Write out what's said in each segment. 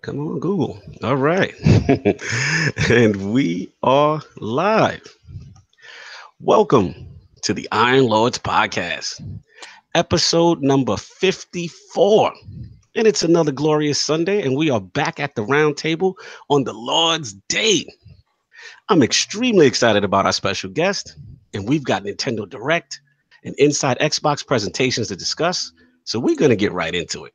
Come on, Google. All right. And we are live. Welcome to the Iron Lords podcast, episode number 54. And it's another glorious Sunday, and we are back at the round table on the Lord's Day. I'm extremely excited about our special guest, and we've got Nintendo Direct and Inside Xbox presentations to discuss, so we're going to get right into it.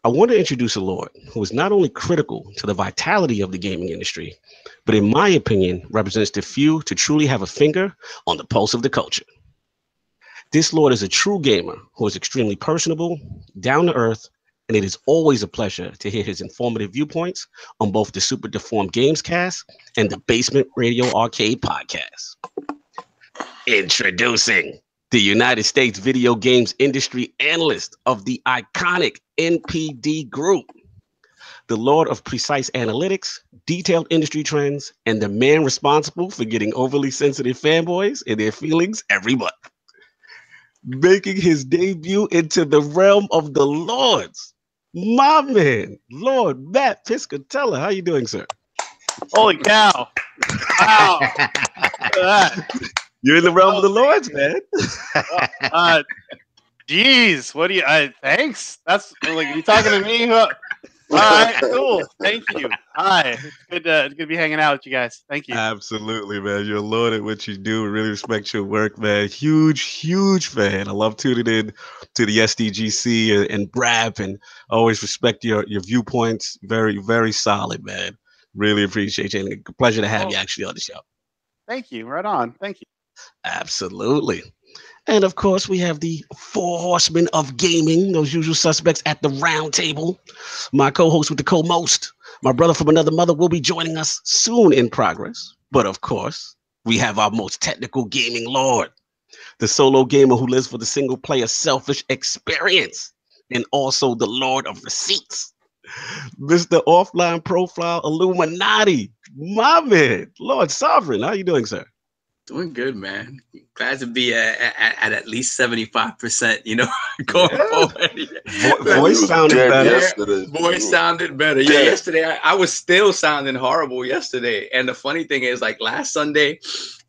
I want to introduce a Lord who is not only critical to the vitality of the gaming industry, but in my opinion, represents the few to truly have a finger on the pulse of the culture. This Lord is a true gamer who is extremely personable, down to earth, and it is always a pleasure to hear his informative viewpoints on both the Super Deformed Games Cast and the Basement Radio Arcade Podcast. Introducing the United States video games industry analyst of the iconic NPD group, the Lord of precise analytics, detailed industry trends, and the man responsible for getting overly sensitive fanboys and their feelings every month. Making his debut into the realm of the Lords, my man, Lord Matt Piscatella. How you doing, sir? Holy cow. Wow. Look at that. You're in the realm of the Lords, man. Geez, what do you? Thanks. That's like you talking to me. All right, cool. Thank you. Hi, it's good to be hanging out with you guys. Thank you. Absolutely, man. You're a Lord at what you do. Really respect your work, man. Huge fan. I love tuning in to the SDGC and BRAP, and always respect your viewpoints. Very solid, man. Really appreciate you. And a pleasure to have you actually on the show. Thank you. Right on. Thank you. Absolutely. And of course, we have the four horsemen of gaming, those usual suspects at the round table. My co-host with the co-most, my brother from another mother, will be joining us soon in progress. But of course, we have our most technical gaming lord, the solo gamer who lives for the single player selfish experience, and also the Lord of Receipts, Mr. Offline Profile Illuminati, my man, Lord Sovereign. How you doing, sir? Doing good, man. Glad to be at least 75%, going forward. Voice sounded better. Yesterday. Voice sounded better. Yeah, yesterday I was still sounding horrible yesterday. And the funny thing is, like last Sunday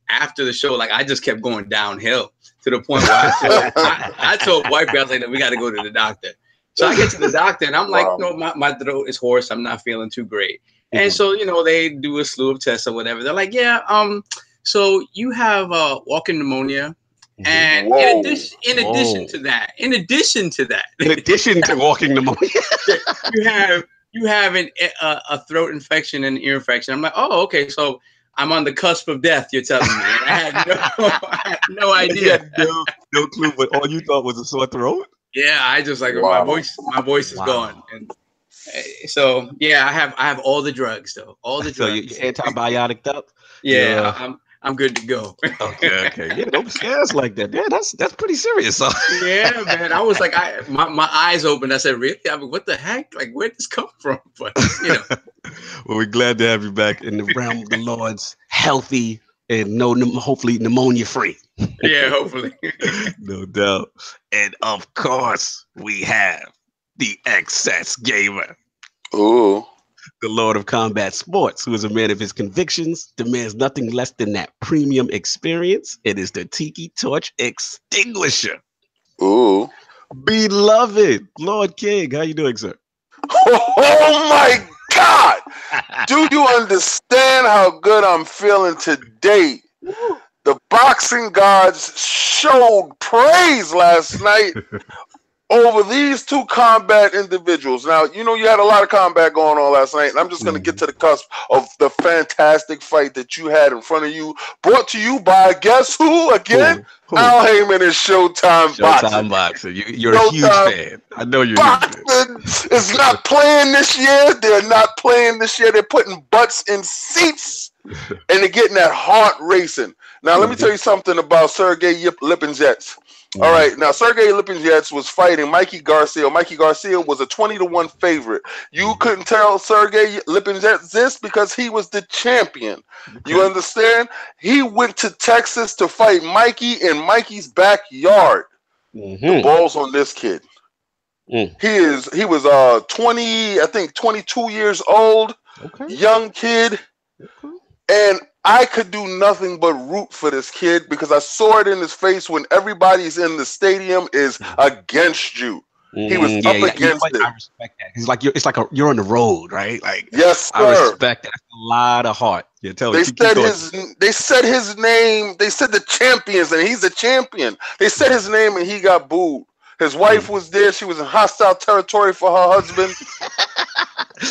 after the show, like I just kept going downhill to the point where I told wifey, I was like, we got to go to the doctor. So I get to the doctor and I'm like, no, my throat is hoarse. I'm not feeling too great. And so, they do a slew of tests or whatever. They're like, so you have walking pneumonia, and in addition to walking pneumonia, you have a throat infection and an ear infection. I'm like, oh, okay, so I'm on the cusp of death. You're telling me? And I had no idea, no clue. But all you thought was a sore throat. Yeah, I just like my voice is gone. And so I have all the drugs though. All the drugs. So you're antibiotic up. Yeah. I'm good to go. Okay. Yeah, don't scare us like that. Yeah, that's pretty serious. So. Yeah, man. I was like, my eyes opened. I said, really? I mean, what the heck? Like, where'd this come from? But Well, we're glad to have you back in the realm of the Lords, healthy and hopefully pneumonia free. Yeah, hopefully. No doubt. And of course, we have the excess gamer. Ooh. The Lord of Combat Sports, who is a man of his convictions, demands nothing less than that premium experience. It is the Tiki Torch Extinguisher. Ooh. Beloved Lord King, how you doing, sir? Oh my God! Do you understand how good I'm feeling today? The boxing gods showed praise last night over these two combat individuals. Now, you had a lot of combat going on last night, and I'm just going to get to the cusp of the fantastic fight that you had in front of you, brought to you by, guess who again? Who? Al Heyman and Showtime Boxing. Showtime Boxing. You're a huge fan. I know you're a huge fan. Is not playing this year. They're not playing this year. They're putting butts in seats, and they're getting that heart racing. Now, let me tell you something about Sergey Lipinets. All right, now Sergey Lipinets was fighting Mikey Garcia. Mikey Garcia was a 20-1 favorite. You couldn't tell Sergey Lipinets this because he was the champion. Okay. You understand? He went to Texas to fight Mikey in Mikey's backyard. The ball's on this kid. He was 20, I think 22 years old, young kid, and I could do nothing but root for this kid because I saw it in his face when everybody's in the stadium is against you. He was up against it. I respect that. It's like you're on the road, right? Like, yes, sir. I respect that. That's a lot of heart. Yeah, they said his name. They said the champions, and he's a champion. They said his name, and he got booed. His wife was there. She was in hostile territory for her husband.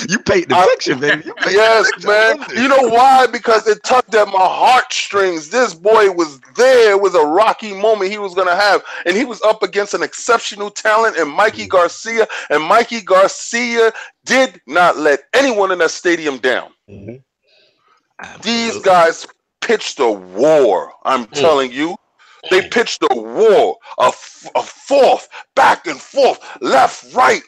You paint the picture, baby. Yes, man. You know why? Because it tugged at my heartstrings. This boy was there. It was a rocky moment he was going to have. And he was up against an exceptional talent in Mikey Garcia. And Mikey Garcia did not let anyone in that stadium down. These guys pitched a war, I'm telling you. They pitched a war, a fourth, back and forth, left, right.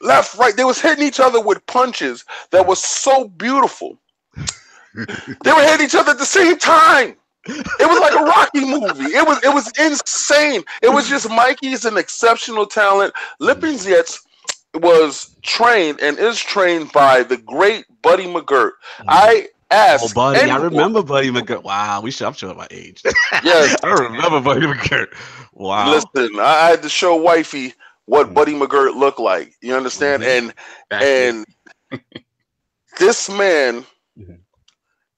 They was hitting each other with punches that was so beautiful. They were hitting each other at the same time. It was like a Rocky movie. It was insane. It was just Mikey's an exceptional talent. Lipinets was trained and is trained by the great Buddy McGirt. Buddy, I remember Buddy McGirt. Wow, I'm showing my age. Yes, I remember Buddy McGirt. Wow. Listen, I had to show wifey what Buddy McGirt looked like. You understand? And this man,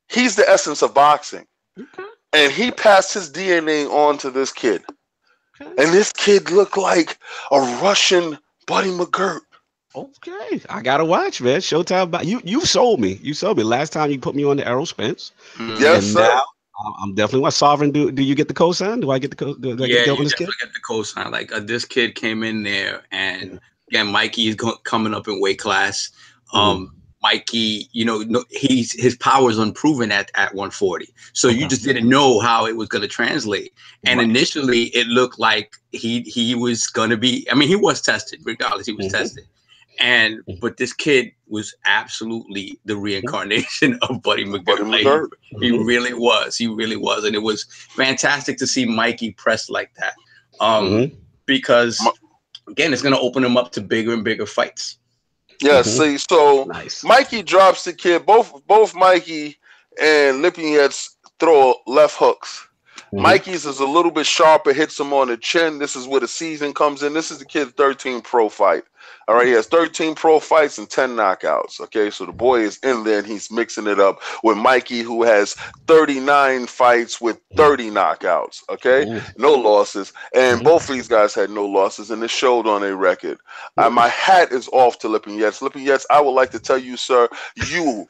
he's the essence of boxing, and he passed his DNA on to this kid, and this kid looked like a Russian Buddy McGirt. Okay, I gotta watch, man. Showtime. You sold me. You sold me. Last time you put me on the Errol Spence. Yes, sir. Now, I'm definitely what Sovereign. Do you get the cosign? Do I get the co? Do I yeah, get you definitely get the cosign. Like this kid came in there, and again, Mikey is coming up in weight class. Mikey, his power is unproven at 140. So you just didn't know how it was going to translate. And initially, it looked like he was going to be. I mean, he was tested. Regardless, he was tested. But this kid was absolutely the reincarnation of Buddy McGirt. He really was. He really was. And it was fantastic to see Mikey press like that. Because, again, it's going to open him up to bigger and bigger fights. Yeah, see, so nice. Mikey drops the kid. Both Mikey and Lipinets throw left hooks. Mikey's is a little bit sharper, hits him on the chin. This is where the season comes in. This is the kid's 13 pro fight. All right, he has 13 pro fights and 10 knockouts. Okay, so the boy is in there and he's mixing it up with Mikey, who has 39 fights with 30 knockouts. Okay, no losses. And both of these guys had no losses, and it showed on their record. My hat is off to Lipinets. Lipinets, I would like to tell you, sir, you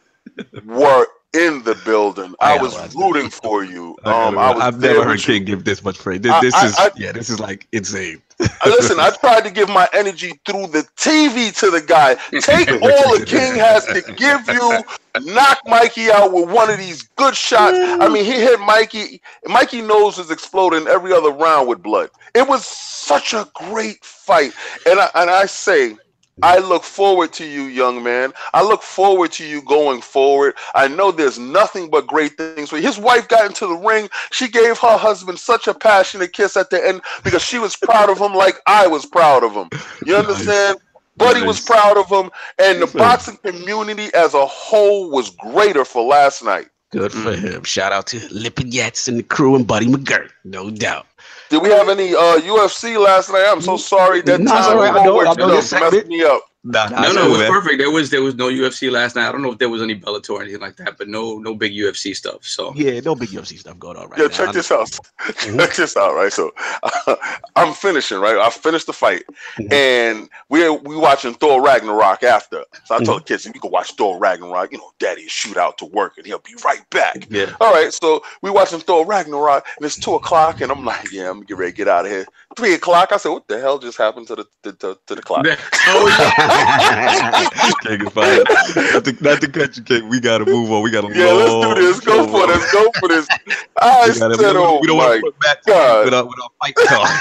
were in the building. I was rooting for you. I've never heard King give this much praise. This is like insane. Listen, I tried to give my energy through the TV to the guy. Take all the King has to give you. Knock Mikey out with one of these good shots. I mean, he hit Mikey. Mikey nose was exploding every other round with blood. It was such a great fight. And I say, I look forward to you, young man. I look forward to you going forward. I know there's nothing but great things. When his wife got into the ring, she gave her husband such a passionate kiss at the end because she was proud of him like I was proud of him. You understand? Buddy was proud of him, and the boxing community as a whole was greater for last night. Good for him. Shout out to Lipinets and the crew and Buddy McGirt, no doubt. Did we have any UFC last night? I'm so sorry that messed me up. No, it was perfect. There was no UFC last night. I don't know if there was any Bellator or anything like that, but no big UFC stuff. So yeah, no big UFC stuff going on right now. Check this out. Check this out, right? So I'm finishing, right? I finished the fight, and we watching Thor Ragnarok after. So I told the kids, we can watch Thor Ragnarok. Daddy shoot out to work, and he'll be right back. Yeah. All right. So we watching Thor Ragnarok, and it's 2:00, and I'm like, yeah, I'm gonna get ready to get out of here. 3:00. I said, what the hell just happened to the clock? Oh yeah. Not to cut you, King. We gotta move on. We gotta. Yeah, let's do this. Go for this. I said, oh my God. With our fight card.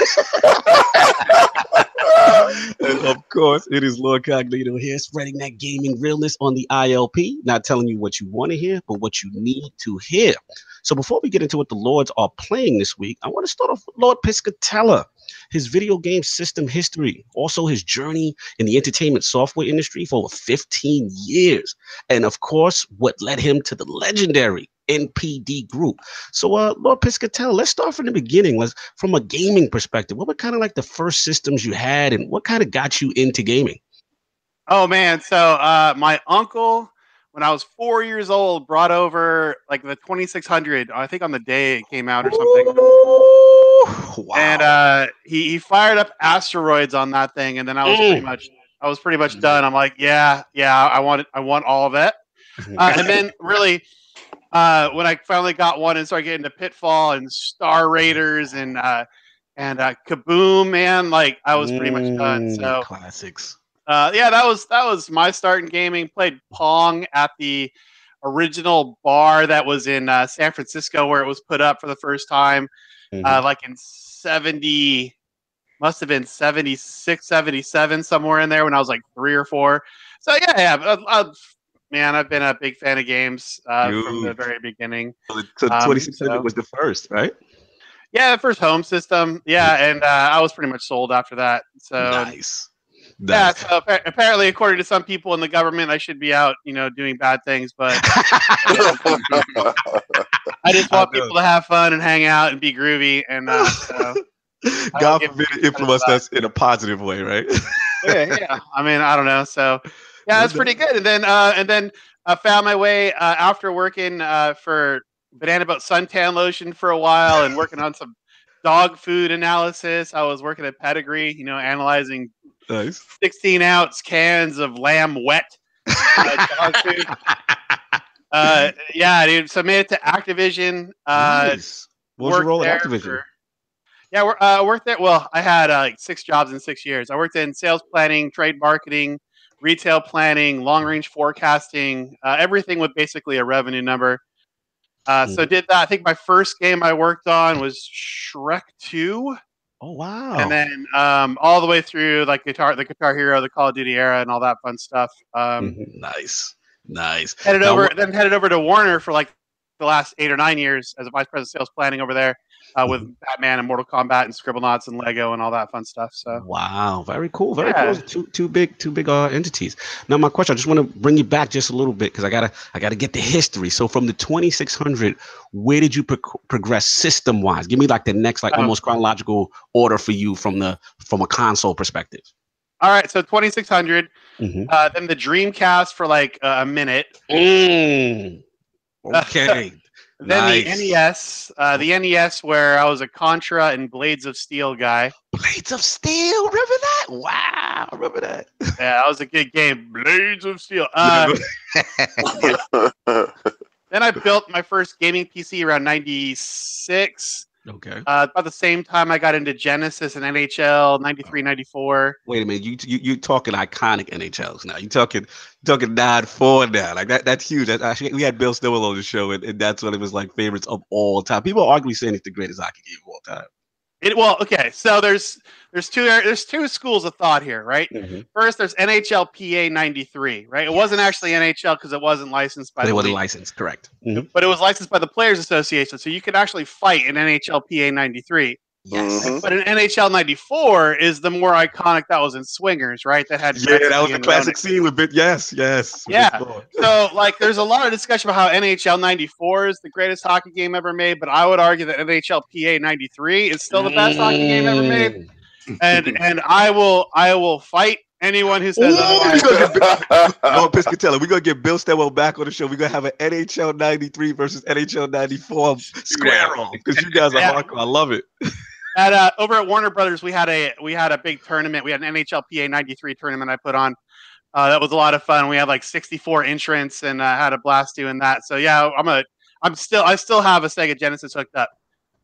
And of course, it is Lord Cognito here, spreading that gaming realness on the ILP. Not telling you what you want to hear, but what you need to hear. So before we get into what the Lords are playing this week, I want to start off with Lord Piscatella. his video game system history, also his journey in the entertainment software industry for over 15 years, and of course, what led him to the legendary NPD group. So, Lord Piscatella, let's start from the beginning. From a gaming perspective, what were kind of like the first systems you had, and what kind of got you into gaming? Oh man, so my uncle, when I was 4 years old, brought over like the 2600. I think on the day it came out or something. Ooh, wow. And he fired up asteroids on that thing, and then I was pretty much done. I'm like, yeah, I want all of it. And then really, when I finally got one and started getting to Pitfall and Star Raiders and Kaboom, man, like I was pretty much done. So classics. yeah, that was my start in gaming. Played Pong at the original bar that was in San Francisco, where it was put up for the first time, like in 70, must have been 76, 77, somewhere in there when I was like 3 or 4. So yeah, man, I've been a big fan of games from the very beginning. So 2600 was the first, right? Yeah, the first home system. Yeah, and I was pretty much sold after that. So nice. Yeah, so apparently, according to some people in the government, I should be out, doing bad things. But I just want people to have fun and hang out and be groovy. And God forbid it influence us in a positive way, right? yeah. I mean, I don't know. So yeah, that's pretty good. And then I found my way after working for Banana Boat suntan lotion for a while and working on some dog food analysis. I was working at Pedigree, analyzing 16-ounce cans of lamb wet dog food. Yeah, dude. So I made it to Activision. Nice. What was your role at Activision? I worked there. Well, I had like 6 jobs in 6 years. I worked in sales planning, trade marketing, retail planning, long range forecasting, everything with basically a revenue number. So did that. I think my first game I worked on was Shrek 2. Oh wow! And then all the way through like the Guitar Hero, the Call of Duty era, and all that fun stuff. Nice. Headed over to Warner for like the last 8 or 9 years as a vice president of sales planning over there with Batman and Mortal Kombat and Scribblenauts and Lego and all that fun stuff. So wow, very cool, very cool. Two big entities. Now my question, I just want to bring you back just a little bit because I gotta get the history. So from the 2600, where did you progress system wise? Give me like the next almost chronological order for you from a console perspective. All right, so 2600, then the Dreamcast for like a minute. Okay. Then the NES where I was a Contra and Blades of Steel guy. Blades of Steel, remember that? Wow, remember that? Yeah, that was a good game. Blades of Steel. Then I built my first gaming PC around 96. Okay. About the same time I got into Genesis and NHL 93, 94. Wait a minute, you talking iconic NHLs now. You talking 9-4 now. Like that's huge. Actually, we had Bill Stillwell on the show, and that's one of his like favorites of all time. People are arguably saying it's the greatest hockey game of all time. Okay, so there's two schools of thought here, right? First, there's NHLPA 93, right? It wasn't actually NHL because it wasn't licensed by. It wasn't licensed, correct? But it was licensed by the Players Association, so you could actually fight in NHLPA 93. Yes. But an NHL 94 is the more iconic. That was in Swingers, right? That had that was the classic scene with bit. Yes. Yeah. So like, there's a lot of discussion about how NHL 94 is the greatest hockey game ever made, but I would argue that NHLPA 93 is still the best hockey game ever made. And I will fight anyone who says otherwise. Piscatella, we're gonna get Bill Stillwell back on the show. We're gonna have an NHL 93 versus NHL 94 square off because you guys are hardcore. I love it. Over at Warner Brothers, we had a big tournament. We had an NHLPA 93 tournament I put on. That was a lot of fun. We had like 64 entrants and had a blast doing that. So yeah, I still have a Sega Genesis hooked up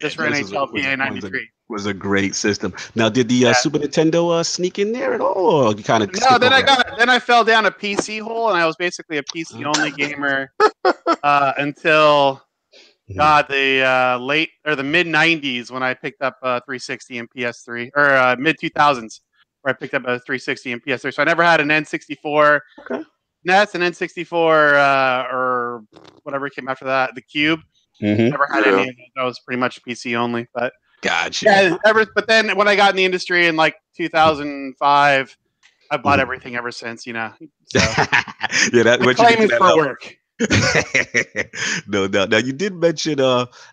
just for NHLPA 93. Was a great system. Now, did the Super Nintendo sneak in there at all, or you kind of? No, then I fell down a PC hole, and I was basically a PC only gamer until. God, the mid 90s when I picked up 360 and PS3, or mid 2000s where I picked up a 360 and PS3. So I never had an N64, NES, an N64, or whatever came after that, the Cube. Never had any of it. I was pretty much PC only. But Gotcha. Yeah, but then when I got in the industry in like 2005, I bought everything ever since. So Yeah, that the claim is for work. No doubt. Now you did mention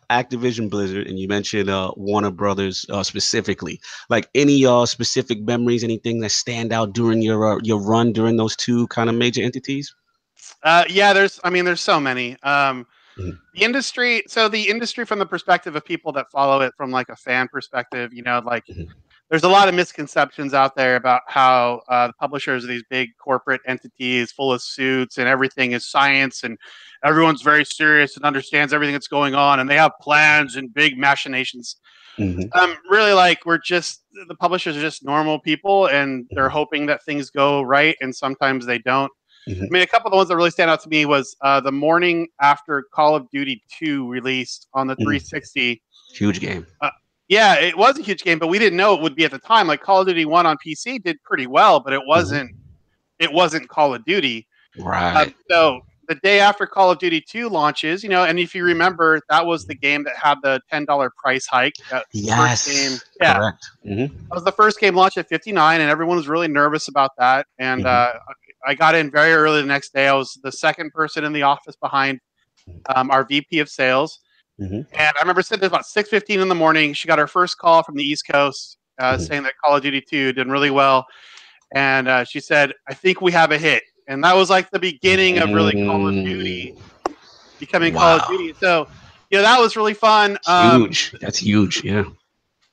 Activision Blizzard, and you mentioned Warner Brothers specifically. Like any specific memories, anything that stand out during your run during those two kind of major entities? Yeah, there's so many. Mhm. The industry from the perspective of people that follow it from like a fan perspective, like Mhm. there's a lot of misconceptions out there about how the publishers of these big corporate entities full of suits and everything is science and everyone's very serious and understands everything that's going on and they have plans and big machinations. Mhm. Really, like the publishers are just normal people and they're hoping that things go right and sometimes they don't. Mhm. I mean, a couple of the ones that really stand out to me was the morning after Call of Duty 2 released on the 360. Huge game. Yeah, it was a huge game, but we didn't know it would be at the time. Like Call of Duty 1 on PC did pretty well, but it wasn't Call of Duty. Right. So the day after Call of Duty 2 launches, and if you remember, that was the game that had the $10 price hike. Yes. First game, yeah. Correct. That was the first game launched at 59, and everyone was really nervous about that. And I got in very early the next day. I was the second person in the office behind our VP of sales. And I remember sitting there about 6:15 in the morning. She got her first call from the East Coast saying that Call of Duty 2 did really well. And she said, I think we have a hit. And that was like the beginning of really Call of Duty becoming Call of Duty. So, that was really fun. Huge. That's huge. Yeah.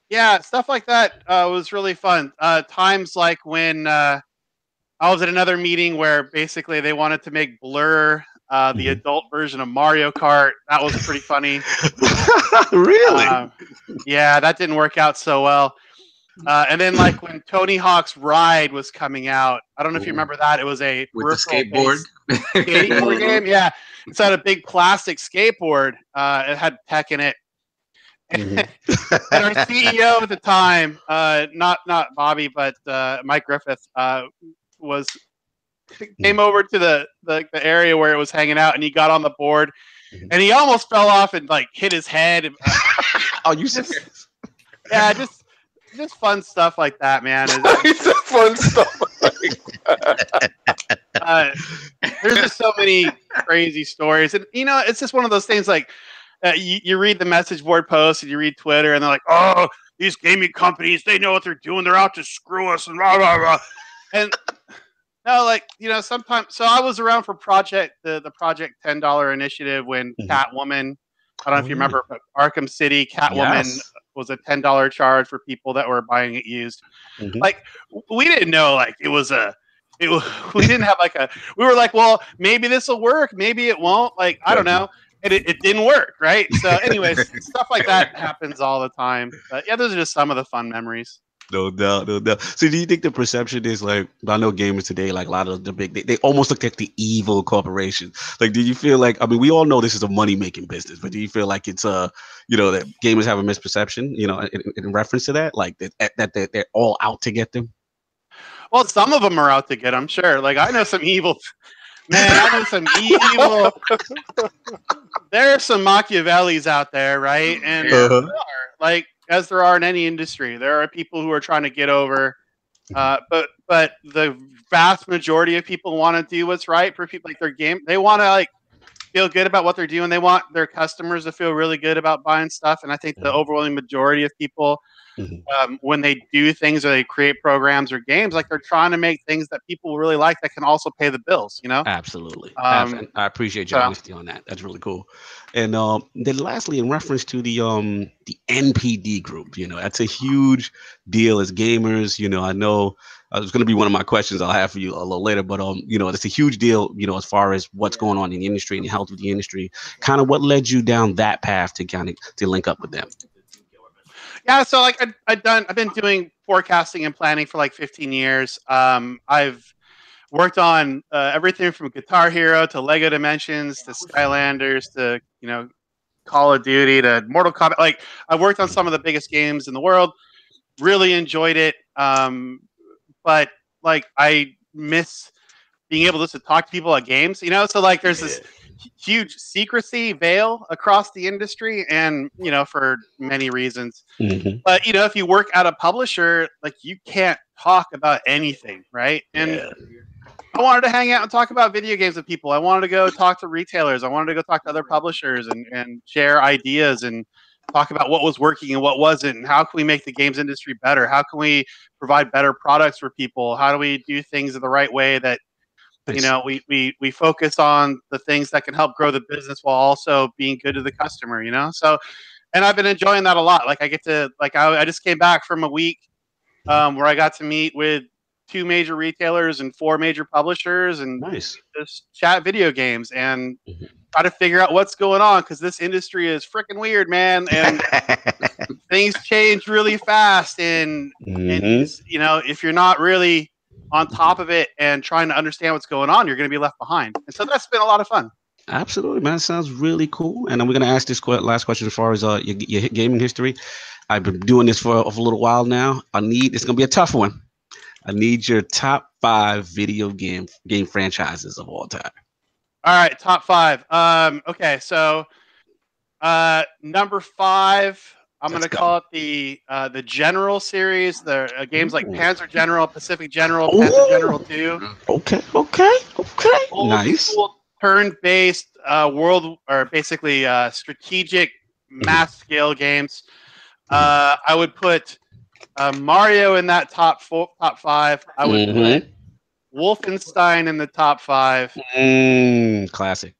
Yeah, stuff like that was really fun. Times like when I was at another meeting where basically they wanted to make Blur the adult version of Mario Kart. That was pretty funny. Really? Yeah, that didn't work out so well. And then like when Tony Hawk's Ride was coming out, I don't know if you remember that. It was a with the skateboard game. Yeah, it's had a big plastic skateboard. It had tech in it. And our CEO at the time, not Bobby, but Mike Griffith, came over to the area where it was hanging out, and he got on the board, and he almost fell off and like hit his head. Oh, you serious? Yeah, just fun stuff like that, man. It's fun stuff like that. There's just so many crazy stories, and it's just one of those things like. You read the message board posts and you read Twitter and they're like, oh, these gaming companies, they know what they're doing. They're out to screw us and rah, rah, rah. And no, like, sometimes. So I was around for the Project $10 initiative when Catwoman, I don't know if you remember, but Arkham City, Catwoman was a $10 charge for people that were buying it used. Like, we didn't know, like, we didn't have we were like, well, maybe this will work. Maybe it won't. Like, I don't know. And it didn't work, right? So anyways, stuff like that happens all the time. But yeah, those are just some of the fun memories. No doubt, no doubt. So do you think the perception is like, I know gamers today, like a lot of the big, they almost look like the evil corporation. Like, do you feel like, I mean, we all know this is a money-making business, but do you feel like it's, that gamers have a misperception, in reference to that? Like that they're all out to get them? Well, some of them are out to get them, sure. Like, I know some evil... Man, I know some evil. There are some Machiavellis out there, right? And like as there are in any industry, there are people who are trying to get over. But the vast majority of people want to do what's right for people. Like their game, they want to like feel good about what they're doing. They want their customers to feel really good about buying stuff. And I think the overwhelming majority of people, when they do things or they create programs or games, like they're trying to make things that people really like that can also pay the bills, Absolutely. And I appreciate your honesty on that. That's really cool. And then lastly, in reference to the NPD group, that's a huge deal as gamers. I know it's going to be one of my questions I'll have for you a little later, but it's a huge deal, as far as what's going on in the industry and the health of the industry. Kind of what led you down that path to link up with them? Yeah, so like I've been doing forecasting and planning for like 15 years. I've worked on everything from Guitar Hero to Lego Dimensions to Skylanders to Call of Duty to Mortal Kombat. Like I worked on some of the biggest games in the world. Really enjoyed it, but like I miss being able to talk to people at games. So like there's this huge secrecy veil across the industry, and for many reasons. But if you work at a publisher, like, you can't talk about anything, right? And I wanted to hang out and talk about video games with people. I wanted to go talk to retailers. I wanted to go talk to other publishers and share ideas and talk about what was working and what wasn't, and how can we make the games industry better? How can we provide better products for people? How do we do things in the right way that we focus on the things that can help grow the business while also being good to the customer, So, and I've been enjoying that a lot. Like, I get to, I just came back from a week where I got to meet with 2 major retailers and 4 major publishers and just chat video games and try to figure out what's going on, because this industry is freaking weird, man. And things change really fast. And if you're not really on top of it and trying to understand what's going on, you're going to be left behind. And so that's been a lot of fun. Absolutely, man. That sounds really cool. And we're going to ask this last question as far as your gaming history. I've been doing this for a little while now. It's going to be a tough one. I need your top 5 video game franchises of all time. All right, top 5. Okay, so number 5, I'm going to call it the General series. The games like Panzer General, Pacific General, Panzer General 2. Okay. Nice. Turn-based basically strategic mass scale games. I would put Mario in that top 5. I would put Wolfenstein in the top 5. Classic.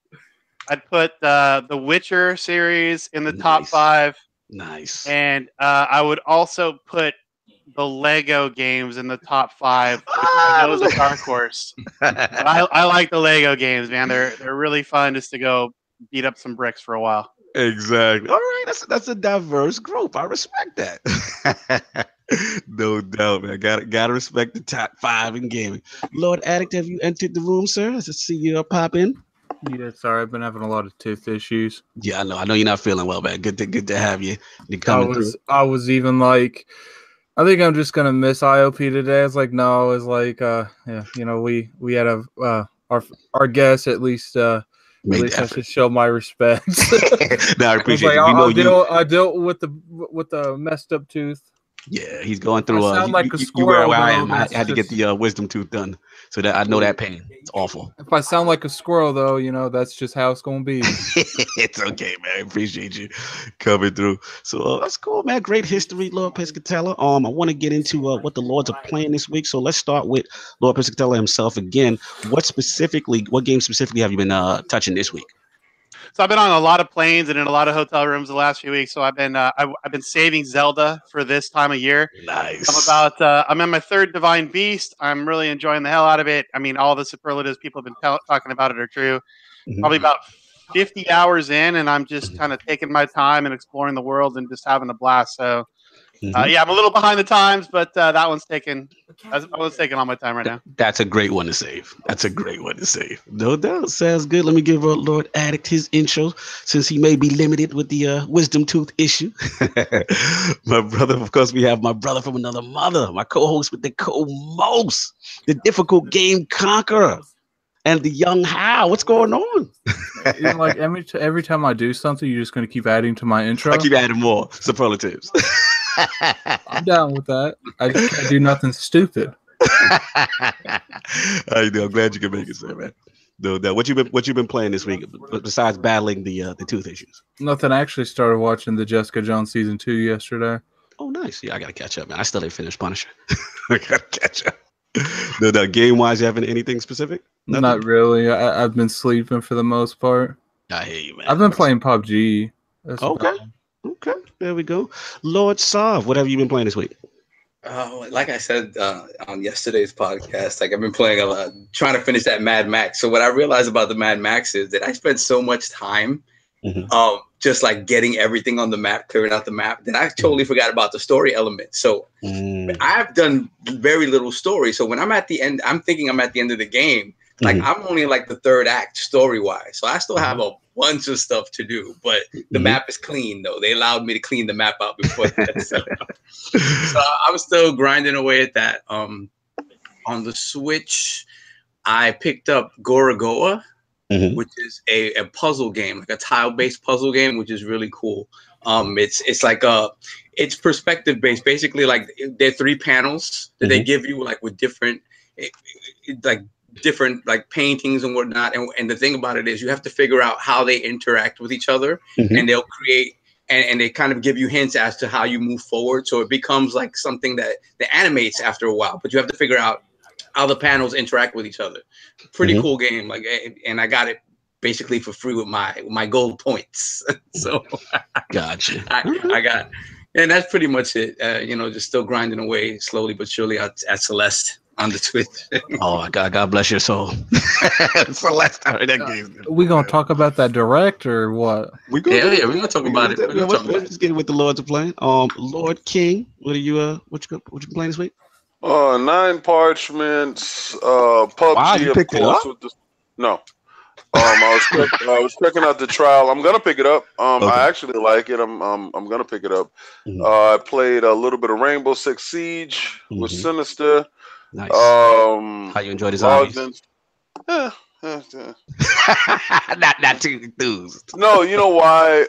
I'd put the Witcher series in the top 5. Nice. And I would also put the Lego games in the top 5. I know it's a dark horse. But I like the Lego games, man. They're really fun just to go beat up some bricks for a while. Exactly. All right, that's a diverse group. I respect that. No doubt, man. Gotta respect the top 5 in gaming. Lord Addict, have you entered the room, sir? I see you pop in. Yeah, sorry, I've been having a lot of tooth issues. Yeah, I know you're not feeling well, man. Good to have you. I was even like, I think I'm just gonna miss ILP today. I was like, no, it's like, we had our guest at least. At least I should show my respect. No, I appreciate it. I dealt with the messed up tooth. Yeah, he's going through. I sound like a squirrel. Where I am. I had to get the wisdom tooth done, so that I know that pain. It's awful. If I sound like a squirrel, though, that's just how it's gonna be. It's okay, man. I appreciate you coming through. So that's cool, man. Great history, Lord Piscatella. I want to get into what the Lords are playing this week. So let's start with Lord Piscatella himself again. What game specifically have you been touching this week? So I've been on a lot of planes and in a lot of hotel rooms the last few weeks. So I've been saving Zelda for this time of year. Nice. I'm in my 3rd Divine Beast. I'm really enjoying the hell out of it. I mean, all the superlatives people have been talking about it are true. Probably about 50 hours in, and I'm just kind of taking my time and exploring the world and just having a blast. So I'm a little behind the times, but that one's taking all my time right now. That's a great one to save. No doubt. Sounds good. Let me give Lord Addict his intro, since he may be limited with the wisdom tooth issue. My brother, of course, we have my brother from another mother, my co-host with the co-most, the difficult game conqueror, and the young How. What's going on? Like every time I do something, you're just going to keep adding to my intro? I keep adding more superlatives. I'm down with that. I just can't do nothing stupid. I know. I'm glad you can make it, sir, man. No, what you been playing this week besides battling the tooth issues? Nothing. I actually started watching the Jessica Jones season 2 yesterday. Oh, nice. Yeah, I gotta catch up, man. I still ain't finished Punisher. I gotta catch up. No, game wise, you having anything specific? Nothing? Not really. I've been sleeping for the most part. I hear you, man. I've been playing PUBG. Okay, there we go. Lord Sav, what have you been playing this week? Like I said on yesterday's podcast, like I've been playing a lot, trying to finish that Mad Max. So what I realized about the Mad Max is that I spent so much time just like getting everything on the map, clearing out the map, that I totally forgot about the story element. So I've done very little story. So when I'm at the end, I'm thinking I'm at the end of the game. Like I'm only like the 3rd act story-wise. So I still have a bunch of stuff to do, but the map is clean though. They allowed me to clean the map out before that. So I'm still grinding away at that. On the Switch, I picked up Gorogoa. which is a puzzle game, like a tile-based puzzle game, which is really cool. It's like it's perspective based. Basically, like there are 3 panels that they give you, like with different like paintings and whatnot. And the thing about it is you have to figure out how they interact with each other, and they'll create and they kind of give you hints as to how you move forward. So it becomes like something that animates after a while, but you have to figure out how the panels interact with each other. Pretty cool game. Like, and I got it basically for free with my gold points. So gotcha. I got, and that's pretty much it. Just still grinding away slowly but surely at Celeste on the Twitch. Oh, God bless your soul. Celeste, that game. We gonna talk about that direct or what? We're gonna talk about it. Let's get with the Lords of playing. Lord King, what you playing this week? 9 Parchments, PUBG. Wow, you picked it up? No. I was checking out the trial. I'm gonna pick it up. Okay. I actually like it. I'm gonna pick it up. I played a little bit of Rainbow Six Siege with Sinister. Nice. How you enjoy the zombies? Not too enthused. No, you know why?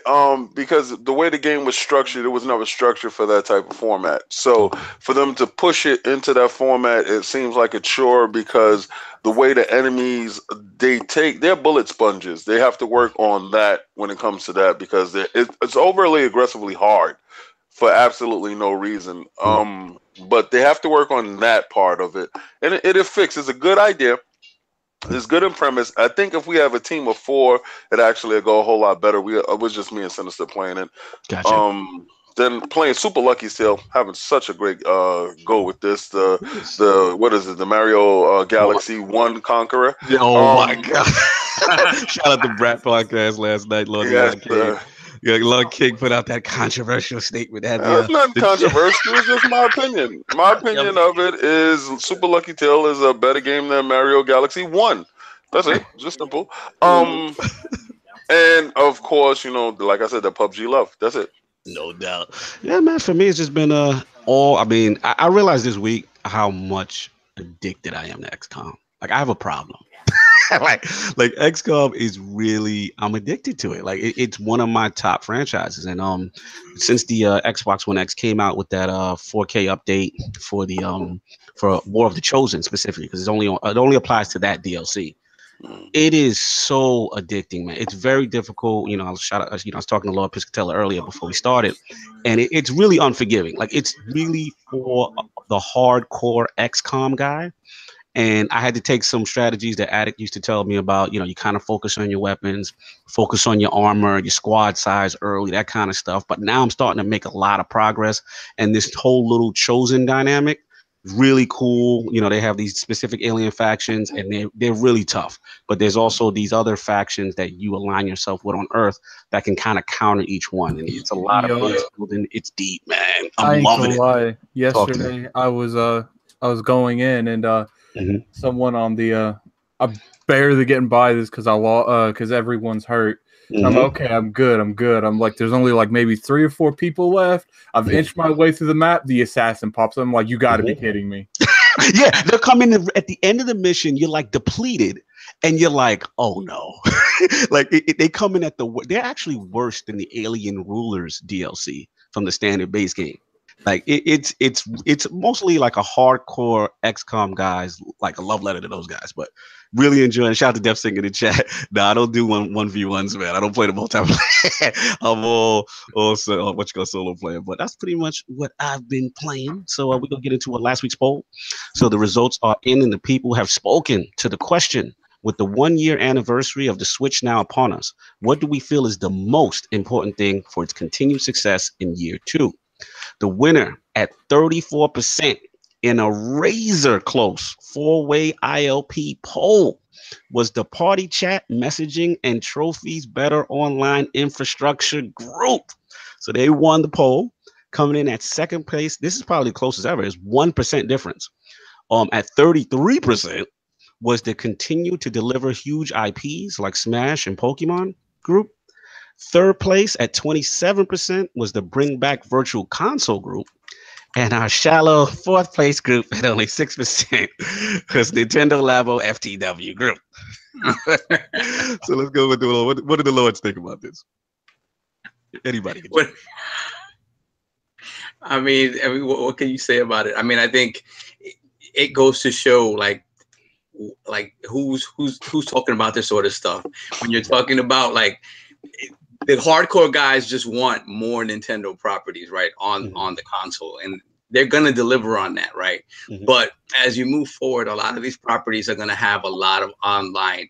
Because the way the game was structured, it was never structured for that type of format. So for them to push it into that format, it seems like a chore because the way the enemies, they're bullet sponges. They have to work on that when it comes to that because it's overly aggressively hard for absolutely no reason. But they have to work on that part of it. And it fixes. It's a good idea. It's good in premise. I think if we have a team of 4, it actually will go a whole lot better. It was just me and Sinister playing it. Gotcha. Then playing Super Lucky still, having such a great go with this. The what is it? The Mario Galaxy 1 Conqueror. Oh my God! Shout out to Brat Podcast last night, Lord. Lord King put out that controversial statement. It's not controversial. It's just my opinion. My opinion of it is Super Lucky Tail is a better game than Mario Galaxy 1. That's it. Just simple. And of course, like I said, the PUBG love. That's it. No doubt. Yeah, man. For me, it's just been I realized this week how much addicted I am to XCOM. Like I have a problem. like XCOM is really, I'm addicted to it. Like it's one of my top franchises. And since the Xbox One X came out with that 4K update for the for War of the Chosen specifically, because it only applies to that DLC. It is so addicting, man. It's very difficult. I was talking to Lord Piscatella earlier before we started, and it's really unforgiving. Like it's really for the hardcore XCOM guy. And I had to take some strategies that Addict used to tell me about. You kind of focus on your weapons, focus on your armor, your squad size early, that kind of stuff. But now I'm starting to make a lot of progress. And this whole little Chosen dynamic is really cool. They have these specific alien factions, and they're really tough. But there's also these other factions that you align yourself with on Earth that can kind of counter each one. And it's a lot of base building. It's deep, man. I'm loving it. Lie. Yesterday, I was going in and someone on the I'm barely getting by this because everyone's hurt. I'm okay. I'm good. I'm like, there's only like maybe 3 or 4 people left. I've inched my way through the map. The assassin pops up. I'm like, you got to be kidding me. Yeah, they're coming at the end of the mission. You're like depleted, and you're like, oh no. Like they come in they're actually worse than the Alien Rulers DLC from the standard base game. Like it's mostly like a hardcore XCOM guys, like a love letter to those guys, but really enjoying. Shout out to Def Sing in the chat. No, I don't do 1v1s, man. I don't play the multiplayer. I'm all solo player, but that's pretty much what I've been playing. So we're gonna get into last week's poll. So the results are in, and the people have spoken to the question. With the 1-year anniversary of the Switch now upon us, what do we feel is the most important thing for its continued success in year 2? The winner at 34% in a razor close 4-way ILP poll was the Party Chat Messaging and Trophies Better Online Infrastructure Group. So they won the poll, coming in at second place. This is probably the closest ever. It's 1% difference. At 33% was the Continue to Deliver Huge IPs like Smash and Pokemon group. Third place at 27% was the Bring Back Virtual Console group. And our shallow fourth place group at only 6% was Nintendo Labo FTW group. So let's go with the Lord. What do the Lords think about this? Anybody? I mean, what can you say about it? I mean, I think it goes to show like who's talking about this sort of stuff. When you're talking about like the hardcore guys just want more Nintendo properties, right, on the console, and they're gonna deliver on that, right? But as you move forward, a lot of these properties are gonna have a lot of online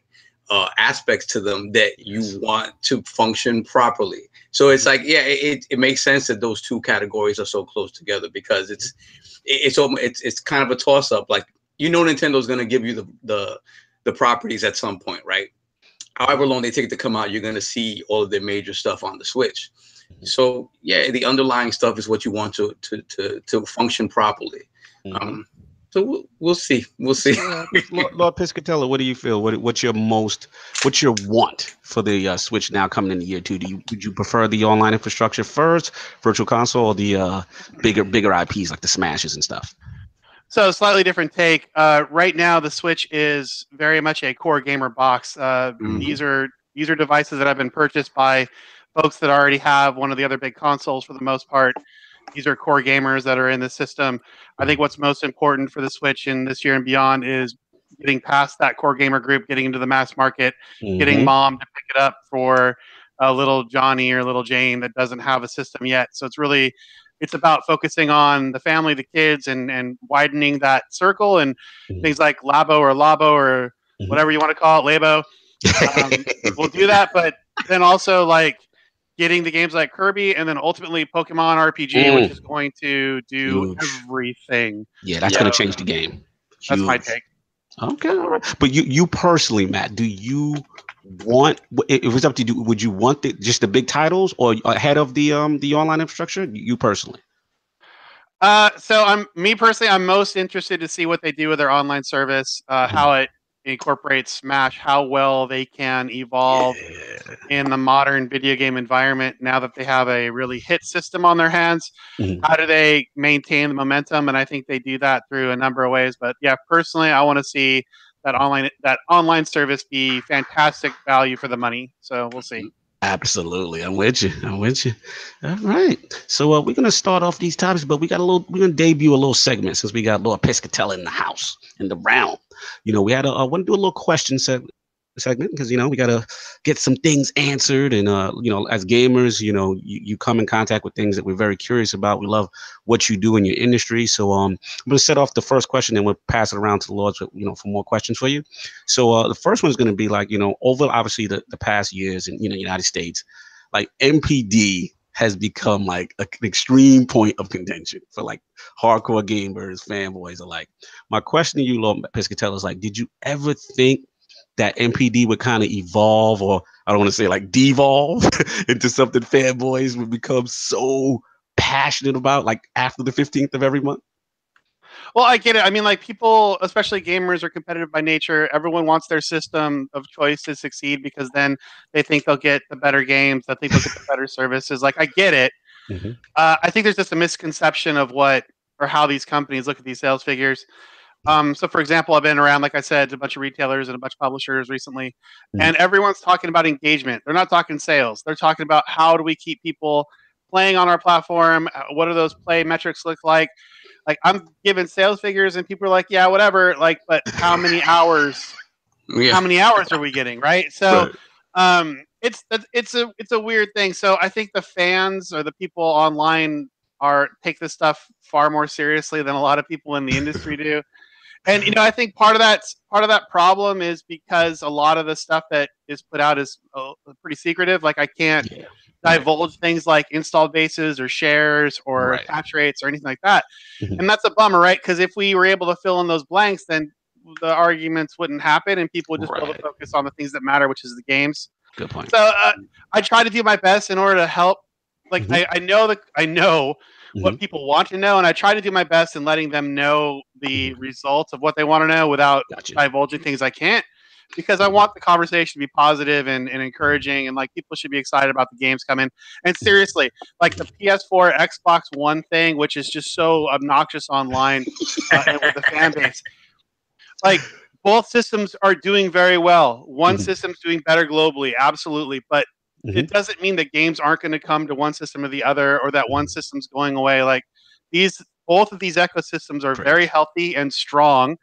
aspects to them that you want to function properly. So it's like, yeah, it makes sense that those two categories are so close together, because it's kind of a toss up. Like, Nintendo's gonna give you the properties at some point, right? However long they take to come out, you're gonna see all of their major stuff on the Switch. So yeah, the underlying stuff is what you want to function properly. So we'll see. We'll see. Lord Piscatella, what do you feel? What's your want for the Switch now coming in year 2? Would you prefer the online infrastructure first, virtual console, or the bigger IPs like the Smashes and stuff? So slightly different take. Right now, the Switch is very much a core gamer box. These are devices that have been purchased by folks that already have one of the other big consoles for the most part. These are core gamers that are in the system. I think what's most important for the Switch in this year and beyond is getting past that core gamer group, getting into the mass market, getting mom to pick it up for a little Johnny or little Jane that doesn't have a system yet. So it's about focusing on the family, the kids, and widening that circle, and things like Labo or whatever you want to call it, Labo. We'll do that, but then also like getting the games like Kirby, and then ultimately Pokemon RPG, which is going to do everything. Yeah, that's going to change the game. That's my take. Okay, all right. But you personally, Matt, do you want? If it's up to you, would you want just the big titles or ahead of the online infrastructure? You personally? So I'm most interested to see what they do with their online service, how it incorporates Smash, how well they can evolve in the modern video game environment now that they have a really hit system on their hands. How do they maintain the momentum? And I think they do that through a number of ways. But yeah, personally, I want to see that online service be fantastic value for the money. So we'll see. Absolutely, I'm with you. All right, so we're gonna start off these topics, but we're gonna debut a little segment since we got Lord Piscatella in the house, in the round. We had want to do a little question segment because we gotta get some things answered, and as gamers, you come in contact with things that we're very curious about. We love what you do in your industry, so I'm gonna set off the first question, and we'll pass it around to the Lords for more questions for you. So the first one is gonna be like, over obviously the past years in United States, like NPD has become like an extreme point of contention for like hardcore gamers, fanboys alike. My question to you, Lord Piscatella, is like, did you ever think that NPD would kind of evolve, or I don't want to say like devolve into something fanboys would become so passionate about, like after the 15th of every month? Well, I get it. I mean, like, people, especially gamers, are competitive by nature. Everyone wants their system of choice to succeed because then they think they'll get the better games, they think they'll get the better services. Like, I get it. I think there's just a misconception of how these companies look at these sales figures. So, for example, I've been around, like I said, a bunch of retailers and a bunch of publishers recently, and everyone's talking about engagement. They're not talking sales. They're talking about how do we keep people playing on our platform? What do those play metrics look like? Like, I'm giving sales figures, and people are like, "Yeah, whatever." Like, but how many hours? How many hours are we getting? Right. So, it's a weird thing. So, I think the fans or the people online take this stuff far more seriously than a lot of people in the industry do. And I think part of that problem is because a lot of the stuff that is put out is pretty secretive. Like, I can't divulge things like installed bases or shares or attach rates or anything like that. And that's a bummer, right? Because if we were able to fill in those blanks, then the arguments wouldn't happen, and people would just be able to focus on the things that matter, which is the games. Good point. So I try to do my best in order to help. Like, I know what people want to know, and I try to do my best in letting them know the results of what they want to know without divulging things I can't, because I want the conversation to be positive and encouraging, and like, people should be excited about the games coming. And seriously, like the PS4, Xbox One thing, which is just so obnoxious online and with the fan base. Like, both systems are doing very well. One system's doing better globally, absolutely, but it doesn't mean that games aren't going to come to one system or the other, or that one system's going away. Like both of these ecosystems are very healthy and strong,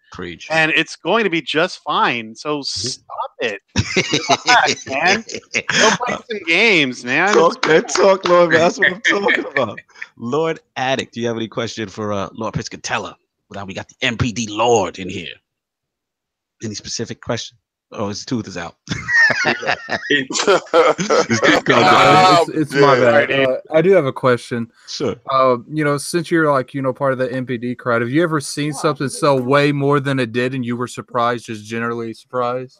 and it's going to be just fine. So stop it, relax, man. Go play some games, man. Talk that talk, Lord. Man. That's what I'm talking about. Lord Addict, do you have any question for Lord Piscatella? Now we got the NPD Lord in here. Any specific question? Oh, his tooth is out. It's my bad. I do have a question. Sure. Since you're part of the NPD crowd, have you ever seen something sell way more than it did and you were surprised, just generally surprised?